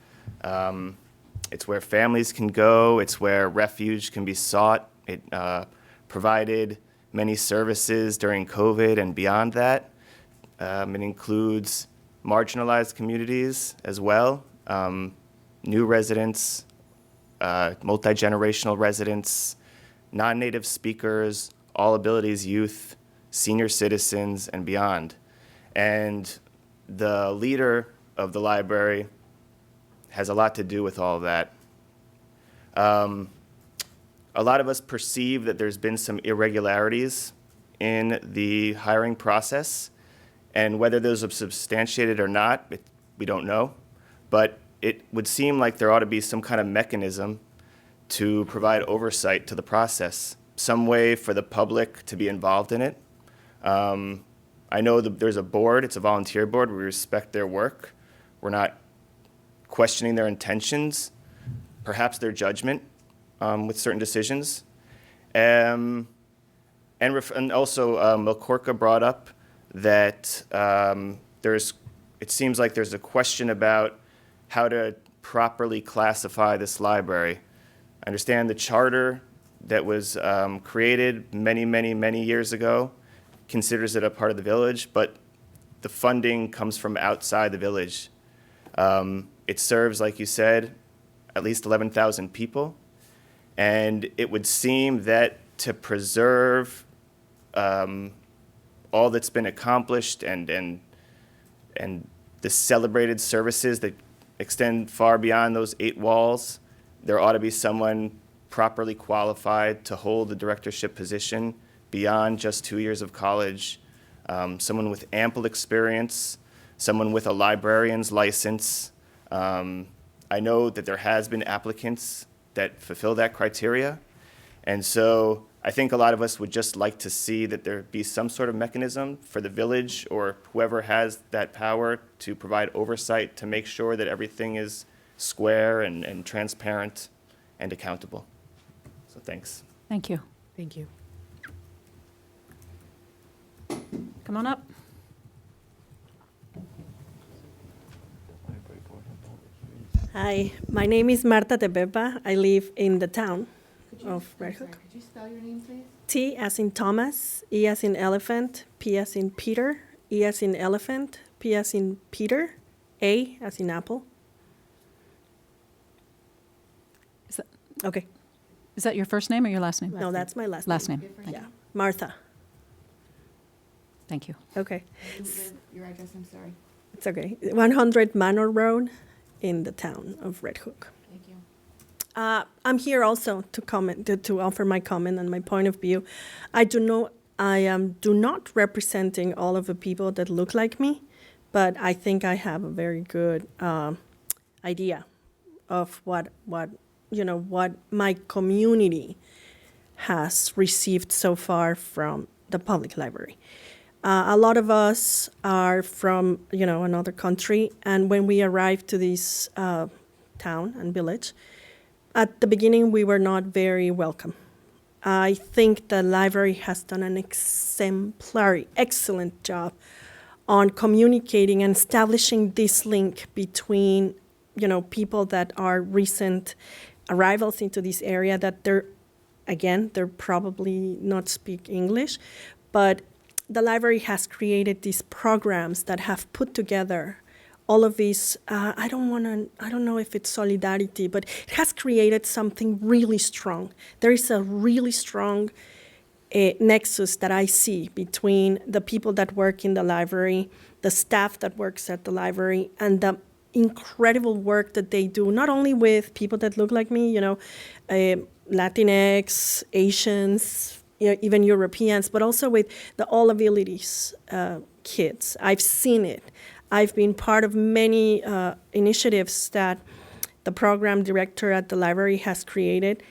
It's where families can go. It's where refuge can be sought. It provided many services during COVID and beyond that. It includes marginalized communities as well, new residents, multi-generational residents, non-native speakers, all abilities youth, senior citizens, and beyond. And the leader of the library has a lot to do with all of that. A lot of us perceive that there's been some irregularities in the hiring process, and whether those are substantiated or not, we don't know. But it would seem like there ought to be some kind of mechanism to provide oversight to the process, some way for the public to be involved in it. I know that there's a board, it's a volunteer board, we respect their work. We're not questioning their intentions, perhaps their judgment with certain decisions. And also, Milkorka brought up that it seems like there's a question about how to properly classify this library. I understand the charter that was created many years ago considers it a part of the village, but the funding comes from outside the village. It serves, like you said, at least 11,000 people, and it would seem that to preserve all that's been accomplished and the celebrated services that extend far beyond those 8 walls, there ought to be someone properly qualified to hold the directorship position beyond just 2 years of college, someone with ample experience, someone with a librarian's license. I know that there has been applicants that fulfill that criteria, and so I think a lot of us would just like to see that there be some sort of mechanism for the village or whoever has that power to provide oversight to make sure that everything is square and transparent and accountable. So thanks. Thank you. Thank you. Come on up. Hi, my name is Marta Tepepa. I live in the town of Red Hook. Could you spell your name, please? T as in Thomas, E as in elephant, P as in Peter, E as in elephant, P as in Peter, A as in apple. Is that, Okay, is that your first name or your last name? no, that's my last Last name. name. Your first Thank Yeah, you. Martha. Thank you. Okay, And your address, I'm sorry. it's okay. 100 Manor Road in the town of Red Hook. Thank you. I'm here also to comment, to offer my comment and my point of view. I do not representing all of the people that look like me, but I think I have a very good idea of what my community has received so far from the public library. A lot of us are from another country, and when we arrived to this town and village, at the beginning we were not very welcome. I think the library has done an exemplary, excellent job on communicating and establishing this link between people that are recent arrivals into this area, that they're probably not speak English, but the library has created these programs that have put together all of these, I don't know if it's solidarity, but it has created something really strong. There is a really strong nexus that I see between the people that work in the library, the staff that works at the library, and the incredible work that they do, not only with people that look like me, Latinx, Asians, even Europeans, but also with the all abilities kids. I've seen it. I've been part of many initiatives that the program director at the library has created,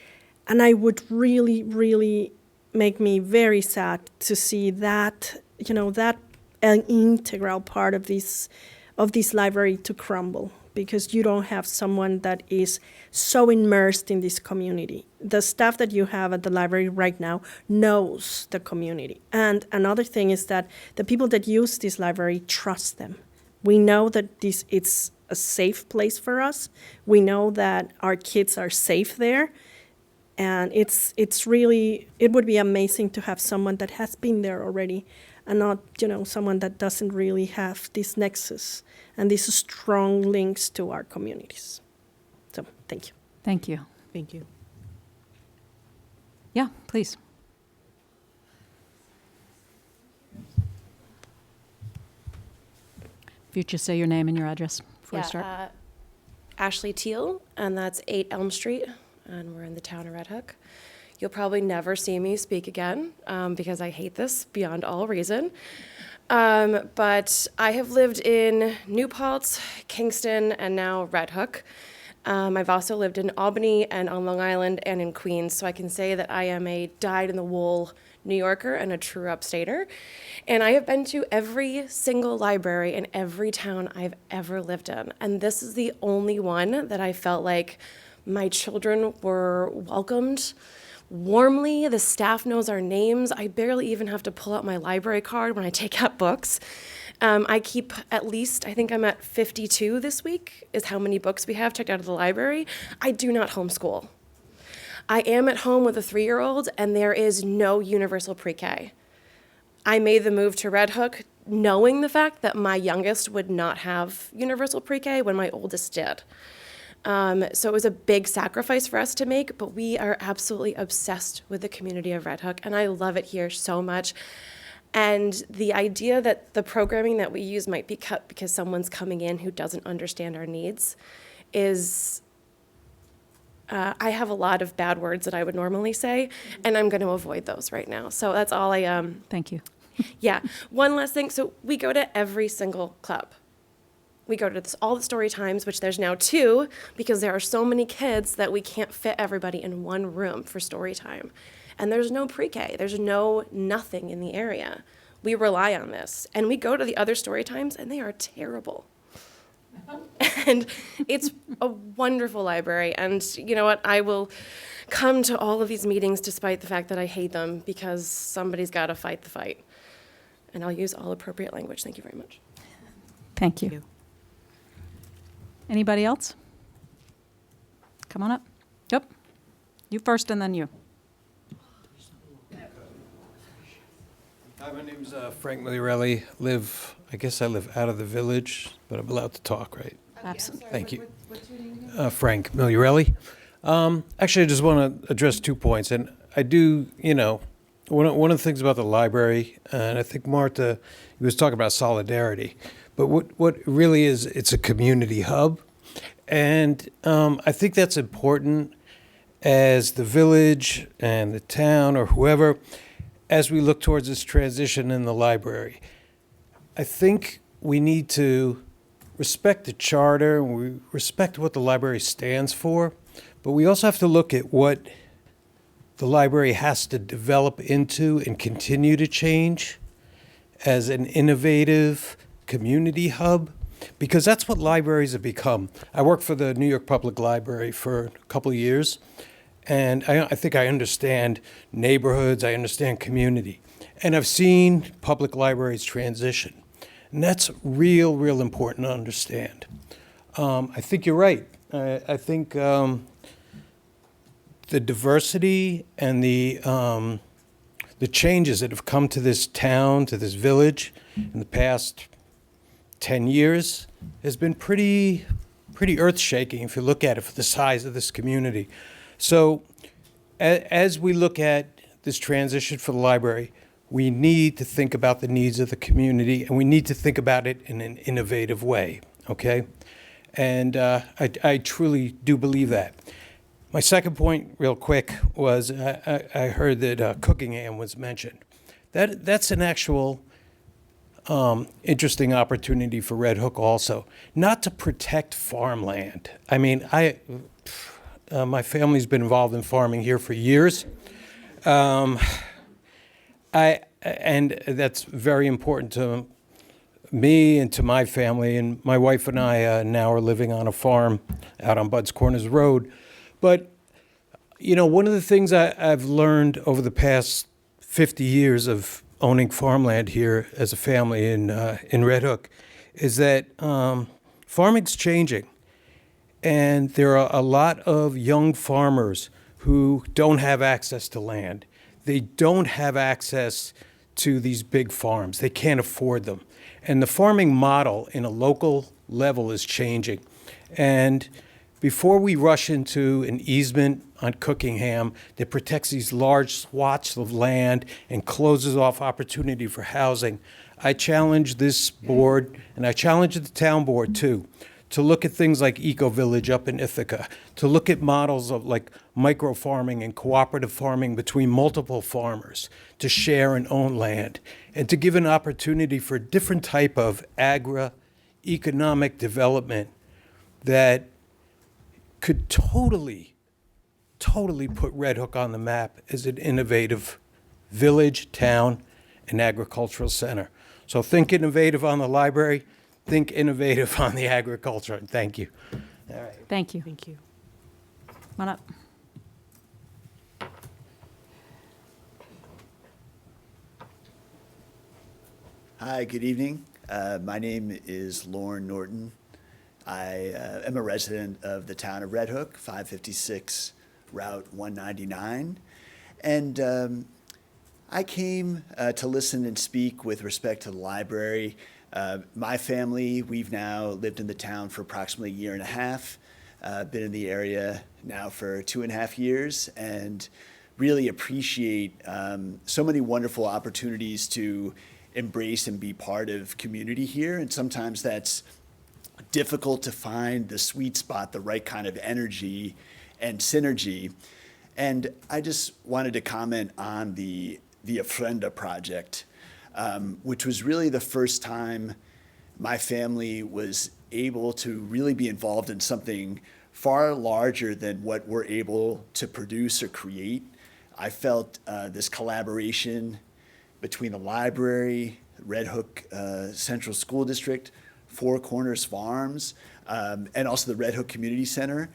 and I would really, really make me very sad to see that that an integral part of this library to crumble, because you don't have someone that is so immersed in this community. The staff that you have at the library right now knows the community. And another thing is that the people that use this library trust them. We know that it's a safe place for us. We know that our kids are safe there. And it would be amazing to have someone that has been there already, and not, someone that doesn't really have this nexus and these strong links to our communities. So, thank you. Thank you. Thank you. Yeah, please. If you just say your name and your address before you start. Ashley Teal, and that's 8 Elm Street, and we're in the town of Red Hook. You'll probably never see me speak again because I hate this beyond all reason. But I have lived in New Paltz, Kingston, and now Red Hook. I've also lived in Albany and on Long Island and in Queens, so I can say that I am a dyed-in-the-wool New Yorker and a true upstater. And I have been to every single library in every town I've ever lived in. And this is the only one that I felt like my children were welcomed warmly. The staff knows our names. I barely even have to pull out my library card when I take out books. I keep at least, I think I'm at 52 this week, is how many books we have checked out of the library. I do not homeschool. I am at home with a 3-year-old, and there is no universal pre-K. I made the move to Red Hook knowing the fact that my youngest would not have universal pre-K when my oldest did. So it was a big sacrifice for us to make, but we are absolutely obsessed with the community of Red Hook, and I love it here so much. And the idea that the programming that we use might be cut because someone's coming in who doesn't understand our needs is, I have a lot of bad words that I would normally say, and I'm going to avoid those right now. So that's all I, Thank you. yeah. One last thing. So we go to every single club. We go to all the story times, which there's now 2, because there are so many kids that we can't fit everybody in one room for story time. And there's no pre-K, there's nothing in the area. We rely on this. And we go to the other story times, and they are terrible. And it's a wonderful library. And you know what? I will come to all of these meetings despite the fact that I hate them, because somebody's got to fight the fight. And I'll use all appropriate language. Thank you very much. Thank you. Thank you. Anybody else? Come on up. Yep. You first and then you. Hi, my name's Frank Migliorelli. I guess I live out of the village, but I'm allowed to talk, right? Absolutely. Thank you. What's your name again? Frank Migliorelli. Actually, I just want to address 2 points. And I do, one of the things about the library, and I think Martha, he was talking about solidarity, but what it really is, it's a community hub. And I think that's important as the village and the town or whoever, as we look towards this transition in the library. I think we need to respect the charter, and we respect what the library stands for, but we also have to look at what the library has to develop into and continue to change as an innovative community hub, because that's what libraries have become. I worked for the New York Public Library for a couple of years, and I think I understand neighborhoods, I understand community, and I've seen public libraries transition. And that's real important to understand. I think you're right. I think the diversity and the changes that have come to this town, to this village in the past 10 years has been pretty earth-shaking if you look at it for the size of this community. So as we look at this transition for the library, we need to think about the needs of the community, and we need to think about it in an innovative way, okay? And I truly do believe that. My second point, real quick, was I heard that Cookingham was mentioned. That's an actual interesting opportunity for Red Hook also, not to protect farmland. I mean, my family's been involved in farming here for years. and that's very important to me and to my family. And my wife and I now are living on a farm out on Budds Corners Road. But, you know, one of the things I've learned over the past 50 years of owning farmland here as a family in Red Hook is that farming's changing. And there are a lot of young farmers who don't have access to land. They don't have access to these big farms. They can't afford them. And the farming model in a local level is changing. And before we rush into an easement on Cookingham that protects these large swaths of land and closes off opportunity for housing, I challenge this board, and I challenge the town board too, to look at things like Eco Village up in Ithaca, to look at models of like micro farming and cooperative farming between multiple farmers, to share and own land, and to give an opportunity for a different type of agri-economic development that could totally put Red Hook on the map as an innovative village, town, and agricultural center. So think innovative on the library, think innovative on the agriculture. Thank you. All right. Thank you. Thank you. Come on up. Hi, good evening. My name is Lorne Norton. I am a resident of the town of Red Hook, 556 Route 199. And I came to listen and speak with respect to the library. My family, we've now lived in the town for approximately a year and a half, been in the area now for 2.5 years, and really appreciate so many wonderful opportunities to embrace and be part of community here. And sometimes that's difficult to find the sweet spot, the right kind of energy and synergy. And I just wanted to comment on the Ofrenda project, which was really the first time my family was able to really be involved in something far larger than what we're able to produce or create. I felt this collaboration between the library, Red Hook Central School District, Four Corners Farms, and also the Red Hook Community Center,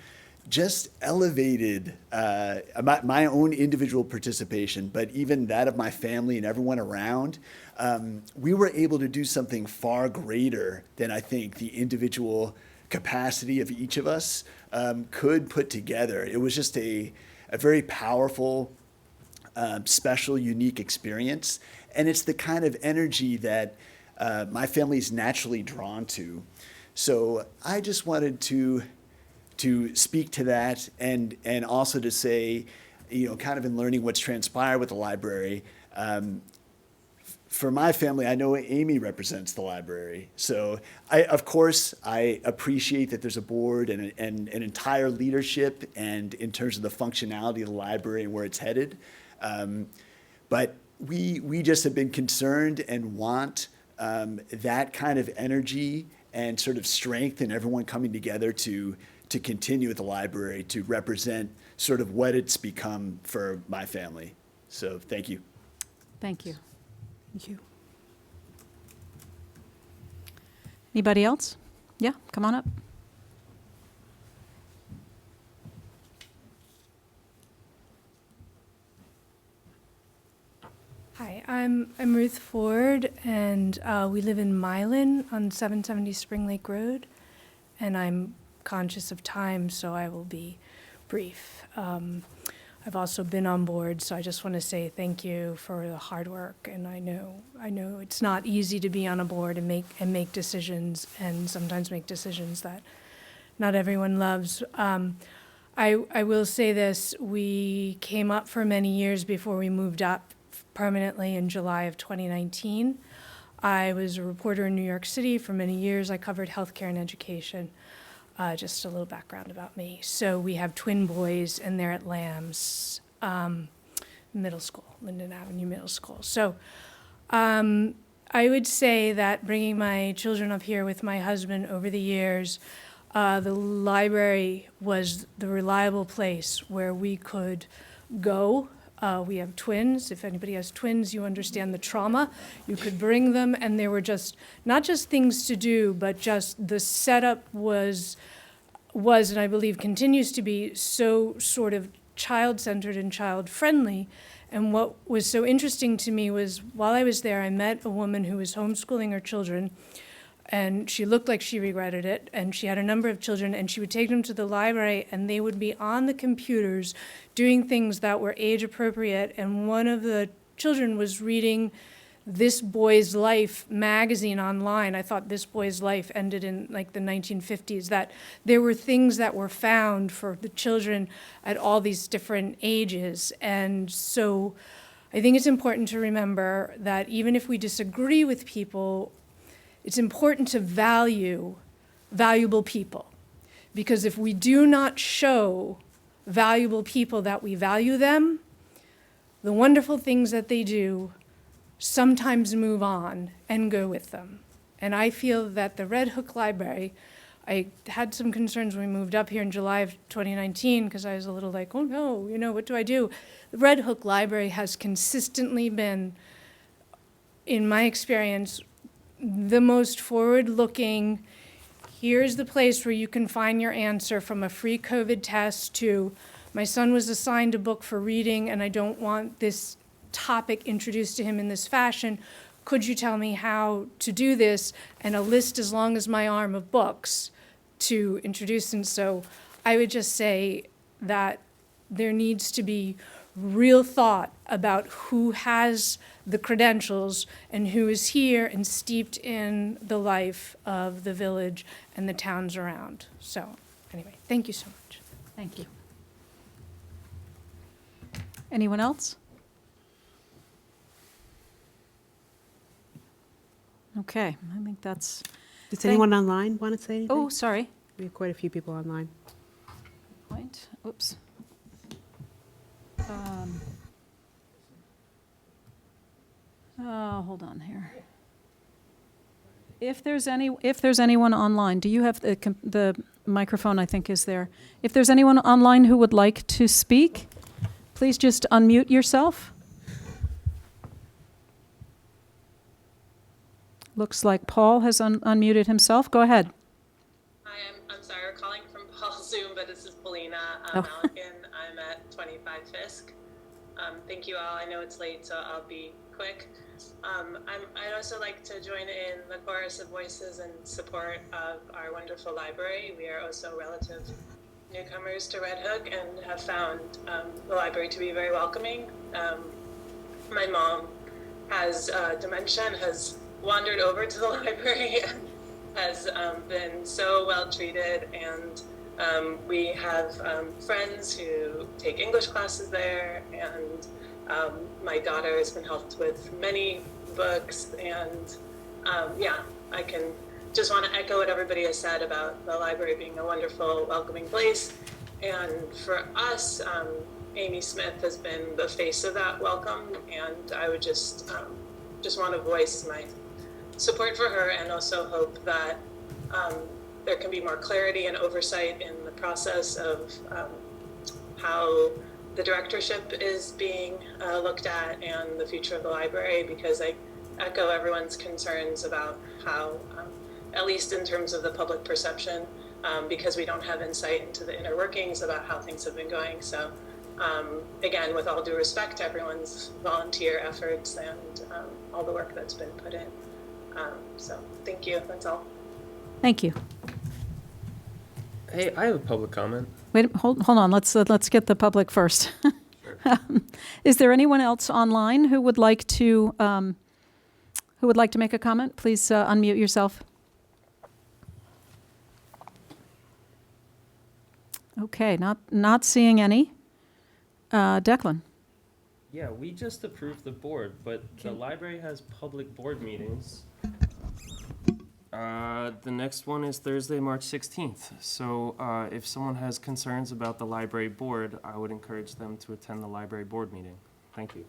just elevated my own individual participation, but even that of my family and everyone around. We were able to do something far greater than I think the individual capacity of each of us could put together. It was just a very powerful, special, unique experience. And it's the kind of energy that my family is naturally drawn to. So I just wanted to speak to that and also to say, you know, kind of in learning what's transpired with the library, for my family, I know Amy represents the library. So of course, I appreciate that there's a board and an entire leadership and in terms of the functionality of the library and where it's headed. But we just have been concerned and want that kind of energy and sort of strength and everyone coming together to continue with the library to represent sort of what it's become for my family. So thank you. Thank you. Thank you. Anybody else? Yeah, come on up. Hi, I'm Ruth Ford, and we live in Milan on 770 Spring Lake Road, and I'm conscious of time, so I will be brief. I've also been on board, so I just want to say thank you for the hard work. And I know it's not easy to be on a board and make decisions, and sometimes make decisions that not everyone loves. I will say this: we came up for many years before we moved up permanently in July of 2019. I was a reporter in New York City for many years. I covered healthcare and education. Just a little background about me. So we have twin boys, and they're at Lambs Middle School, Linden Avenue Middle School. So I would say that bringing my children up here with my husband over the years, the library was the reliable place where we could go We have twins. If anybody has twins, you understand the trauma. You could bring them, and there were just, not just things to do, but just the setup was, and I believe continues to be, so sort of child-centered and child-friendly. And what was so interesting to me was, while I was there, I met a woman who was homeschooling her children, and she looked like she regretted it, and she had a number of children, and she would take them to the library, and they would be on the computers doing things that were age appropriate, and one of the children was reading This Boy's Life magazine online. I thought This Boy's Life ended in like the 1950s, that there were things that were found for the children at all these different ages. And so I think it's important to remember that even if we disagree with people, it's important to value valuable people. Because if we do not show valuable people that we value them, the wonderful things that they do sometimes move on and go with them. And I feel that the Red Hook Library, I had some concerns when we moved up here in July of 2019, because I was a little like, oh no, what do I do? The Red Hook Library has consistently been, in my experience, the most forward-looking. Here's the place where you can find your answer, from a free COVID test to, my son was assigned a book for reading and I don't want this topic introduced to him in this fashion. Could you tell me how to do this? And a list as long as my arm of books to introduce. And so I would just say that there needs to be real thought about who has the credentials and who is here and steeped in the life of the village and the towns around. So anyway, thank you so much. Thank you. Anyone else? Okay, I think that's. Does anyone online want to say anything? Oh, sorry. We have quite a few people online. Point. Oops. Hold on here. If there's anyone online, do you have the microphone? I think is there. If there's anyone online who would like to speak, please just unmute yourself. Looks like Paul has unmuted himself. Go ahead. Hi, I'm sorry, we're calling from Paul's Zoom, but this is Paulina Oh. Malikin. I'm at 25 Fisk. Thank you all. I know it's late, so I'll be quick. I'd also like to join in the chorus of voices in support of our wonderful library. We are also relative newcomers to Red Hook and have found the library to be very welcoming. My mom has dementia and has wandered over to the library and has been so well treated, and we have friends who take English classes there, and my daughter has been helped with many books, and I can just want to echo what everybody has said about the library being a wonderful, welcoming place. And for us, Amy Smith has been the face of that welcome, and I would just want to voice my support for her, and also hope that there can be more clarity and oversight in the process of how the directorship is being looked at and the future of the library, because I echo everyone's concerns about how, at least in terms of the public perception, because we don't have insight into the inner workings about how things have been going. So again, with all due respect to everyone's volunteer efforts and all the work that's been put in. So thank you, that's all. Thank you. Hey, I have a public comment. Wait, hold on. Let's get the public first. Is there anyone else online who would like to make a comment? Please unmute yourself. Okay, not seeing any. Declan. Yeah, we just approved the board, but the library has public board meetings. The next one is Thursday, March 16th. So if someone has concerns about the library board, I would encourage them to attend the library board meeting. Thank you.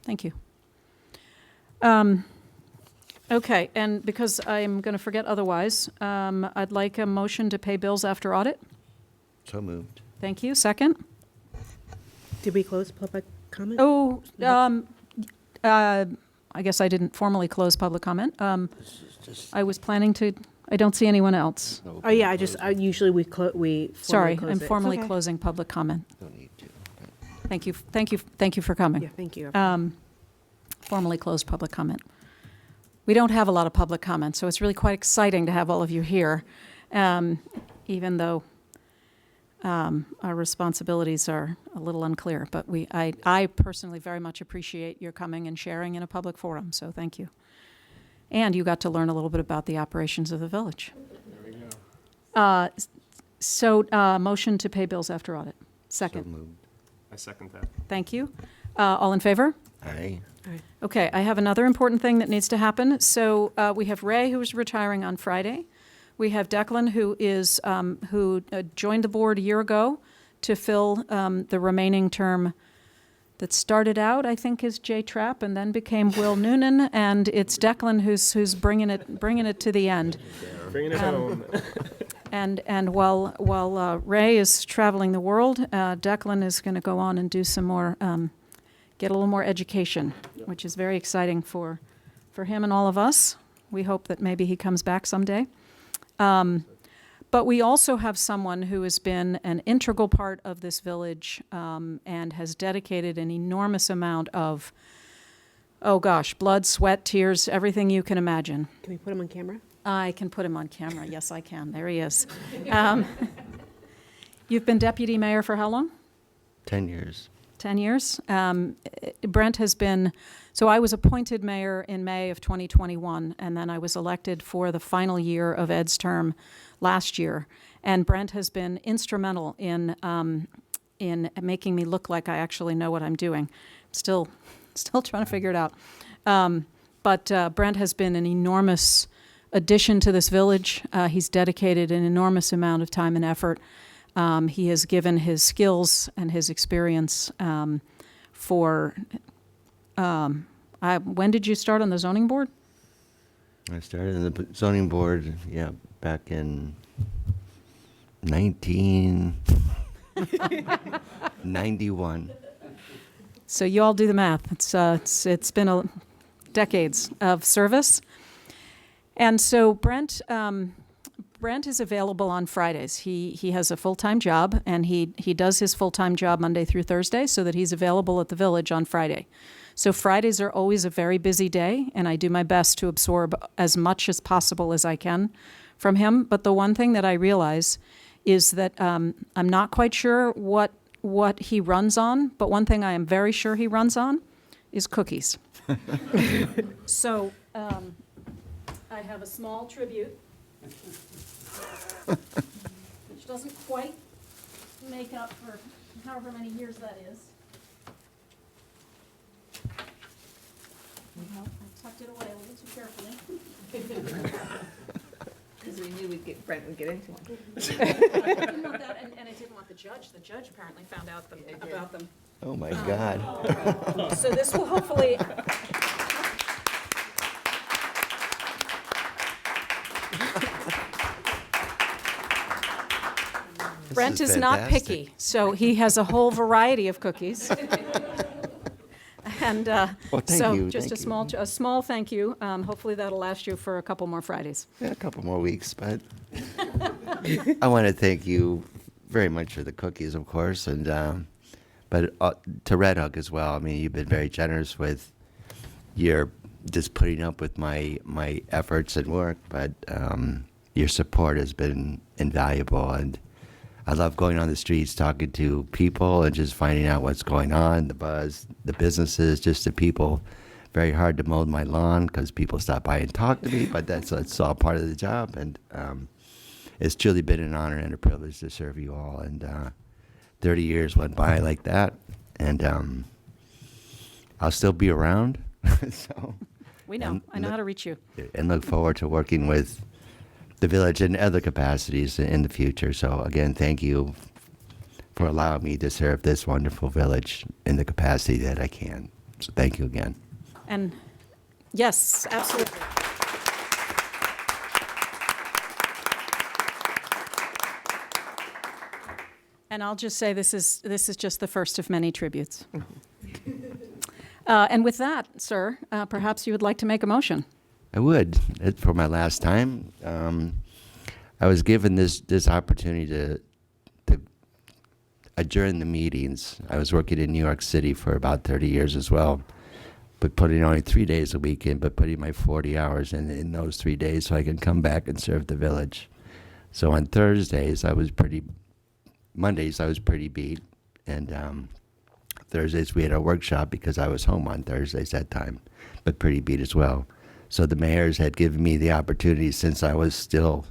Thank you. Okay, and because I'm going to forget otherwise, I'd like a motion to pay bills after audit. So moved. Thank you. Second? Did we close public comment? Oh, I guess I didn't formally close public comment. I was planning to, I don't see anyone else. Oh, yeah, usually we formally Sorry, close I'm it. formally It's okay. closing public comment. Don't need to. Thank you for coming. Yeah, thank you. Formally closed public comment. We don't have a lot of public comment, so it's really quite exciting to have all of you here, even though our responsibilities are a little unclear. But I personally very much appreciate your coming and sharing in a public forum, so thank you. And you got to learn a little bit about the operations of the village. There we go. Motion to pay bills after audit. Second. So moved. I second that. Thank you. All in favor? Aye. Okay, I have another important thing that needs to happen. So we have Ray, who is retiring on Friday. We have Declan, who joined the board a year ago to fill the remaining term that started out, I think, as Jay Trapp and then became Will Noonan, and it's Declan who's bringing it to the end. Bringing it home. And while Ray is traveling the world, Declan is going to go on and do some more, get a little more education, which is very exciting for him and all of us. We hope that maybe he comes back someday. But we also have someone who has been an integral part of this village and has dedicated an enormous amount of, blood, sweat, tears, everything you can imagine. Can we put him on camera? I can put him on camera. Yes, I can. There he is. You've been deputy mayor for how long? 10 years. 10 years. Brent has been, so I was appointed mayor in May of 2021, and then I was elected for the final year of Ed's term last year. And Brent has been instrumental in making me look like I actually know what I'm doing. Still trying to figure it out. But Brent has been an enormous addition to this village. He's dedicated an enormous amount of time and effort. He has given his skills and his experience for. When did you start on the zoning board? I started in the zoning board, back in 1991. So you all do the math. It's been decades of service, and so Brent is available on Fridays. He has a full-time job, and he does his full-time job Monday through Thursday so that he's available at the village on Friday. So Fridays are always a very busy day, and I do my best to absorb as much as possible as I can from him. But the one thing that I realize is that I'm not quite sure what he runs on, but one thing I am very sure he runs on is cookies. So I have a small tribute, which doesn't quite make up for however many years that is. Well, I tucked it away a little too carefully. Because we knew Brent would get into one. I didn't want that, and I didn't want the judge. The judge apparently found out about them. Oh, my God. So this will hopefully. Brent is not fantastic. picky, so he has a whole variety of cookies. And thank so you, just thank a small thank you. Hopefully that'll last you for a couple more Fridays. A couple more weeks, but I want to thank you very much for the cookies, of course, and but to Red Hook as well. I mean, you've been very generous with your just putting up with my efforts and work, but your support has been invaluable, and I love going on the streets, talking to people, and just finding out what's going on, the buzz, the businesses, just the people. Very hard to mow my lawn because people stop by and talk to me, but that's all part of the job. And it's truly been an honor and a privilege to serve you all. And 30 years went by like that, and I'll still be around. So We know. I know how to reach you. and look forward to working with the village in other capacities in the future. So again, thank you for allowing me to serve this wonderful village in the capacity that I can. So thank you again. And yes, absolutely. And I'll just say this is just the first of many tributes. And with that, sir, perhaps you would like to make a motion. I would. For my last time, I was given this opportunity to adjourn the meetings. I was working in New York City for about 30 years as well, but putting only 3 days a week in, but putting my 40 hours in those 3 days so I can come back and serve the village. So on Mondays I was pretty beat, and Thursdays we had a workshop because I was home on Thursdays that time, but pretty beat as well. So the mayors had given me the opportunity, since I was still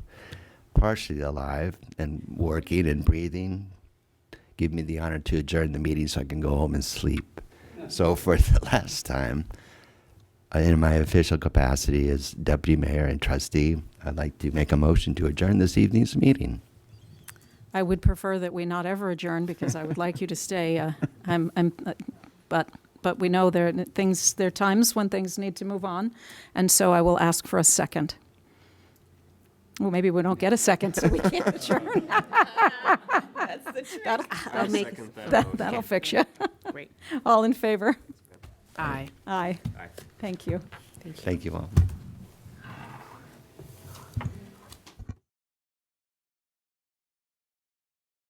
partially alive and working and breathing, give me the honor to adjourn the meeting so I can go home and sleep. So for the last time, in my official capacity as deputy mayor and trustee, I'd like to make a motion to adjourn this evening's meeting. I would prefer that we not ever adjourn because I would like you to stay. But we know there are times when things need to move on, and so I will ask for a second. Well, maybe we don't get a second, so we can't adjourn. That's the trick. That'll fix you. Great. All in favor? Aye. Aye. Thank you. Thank you all.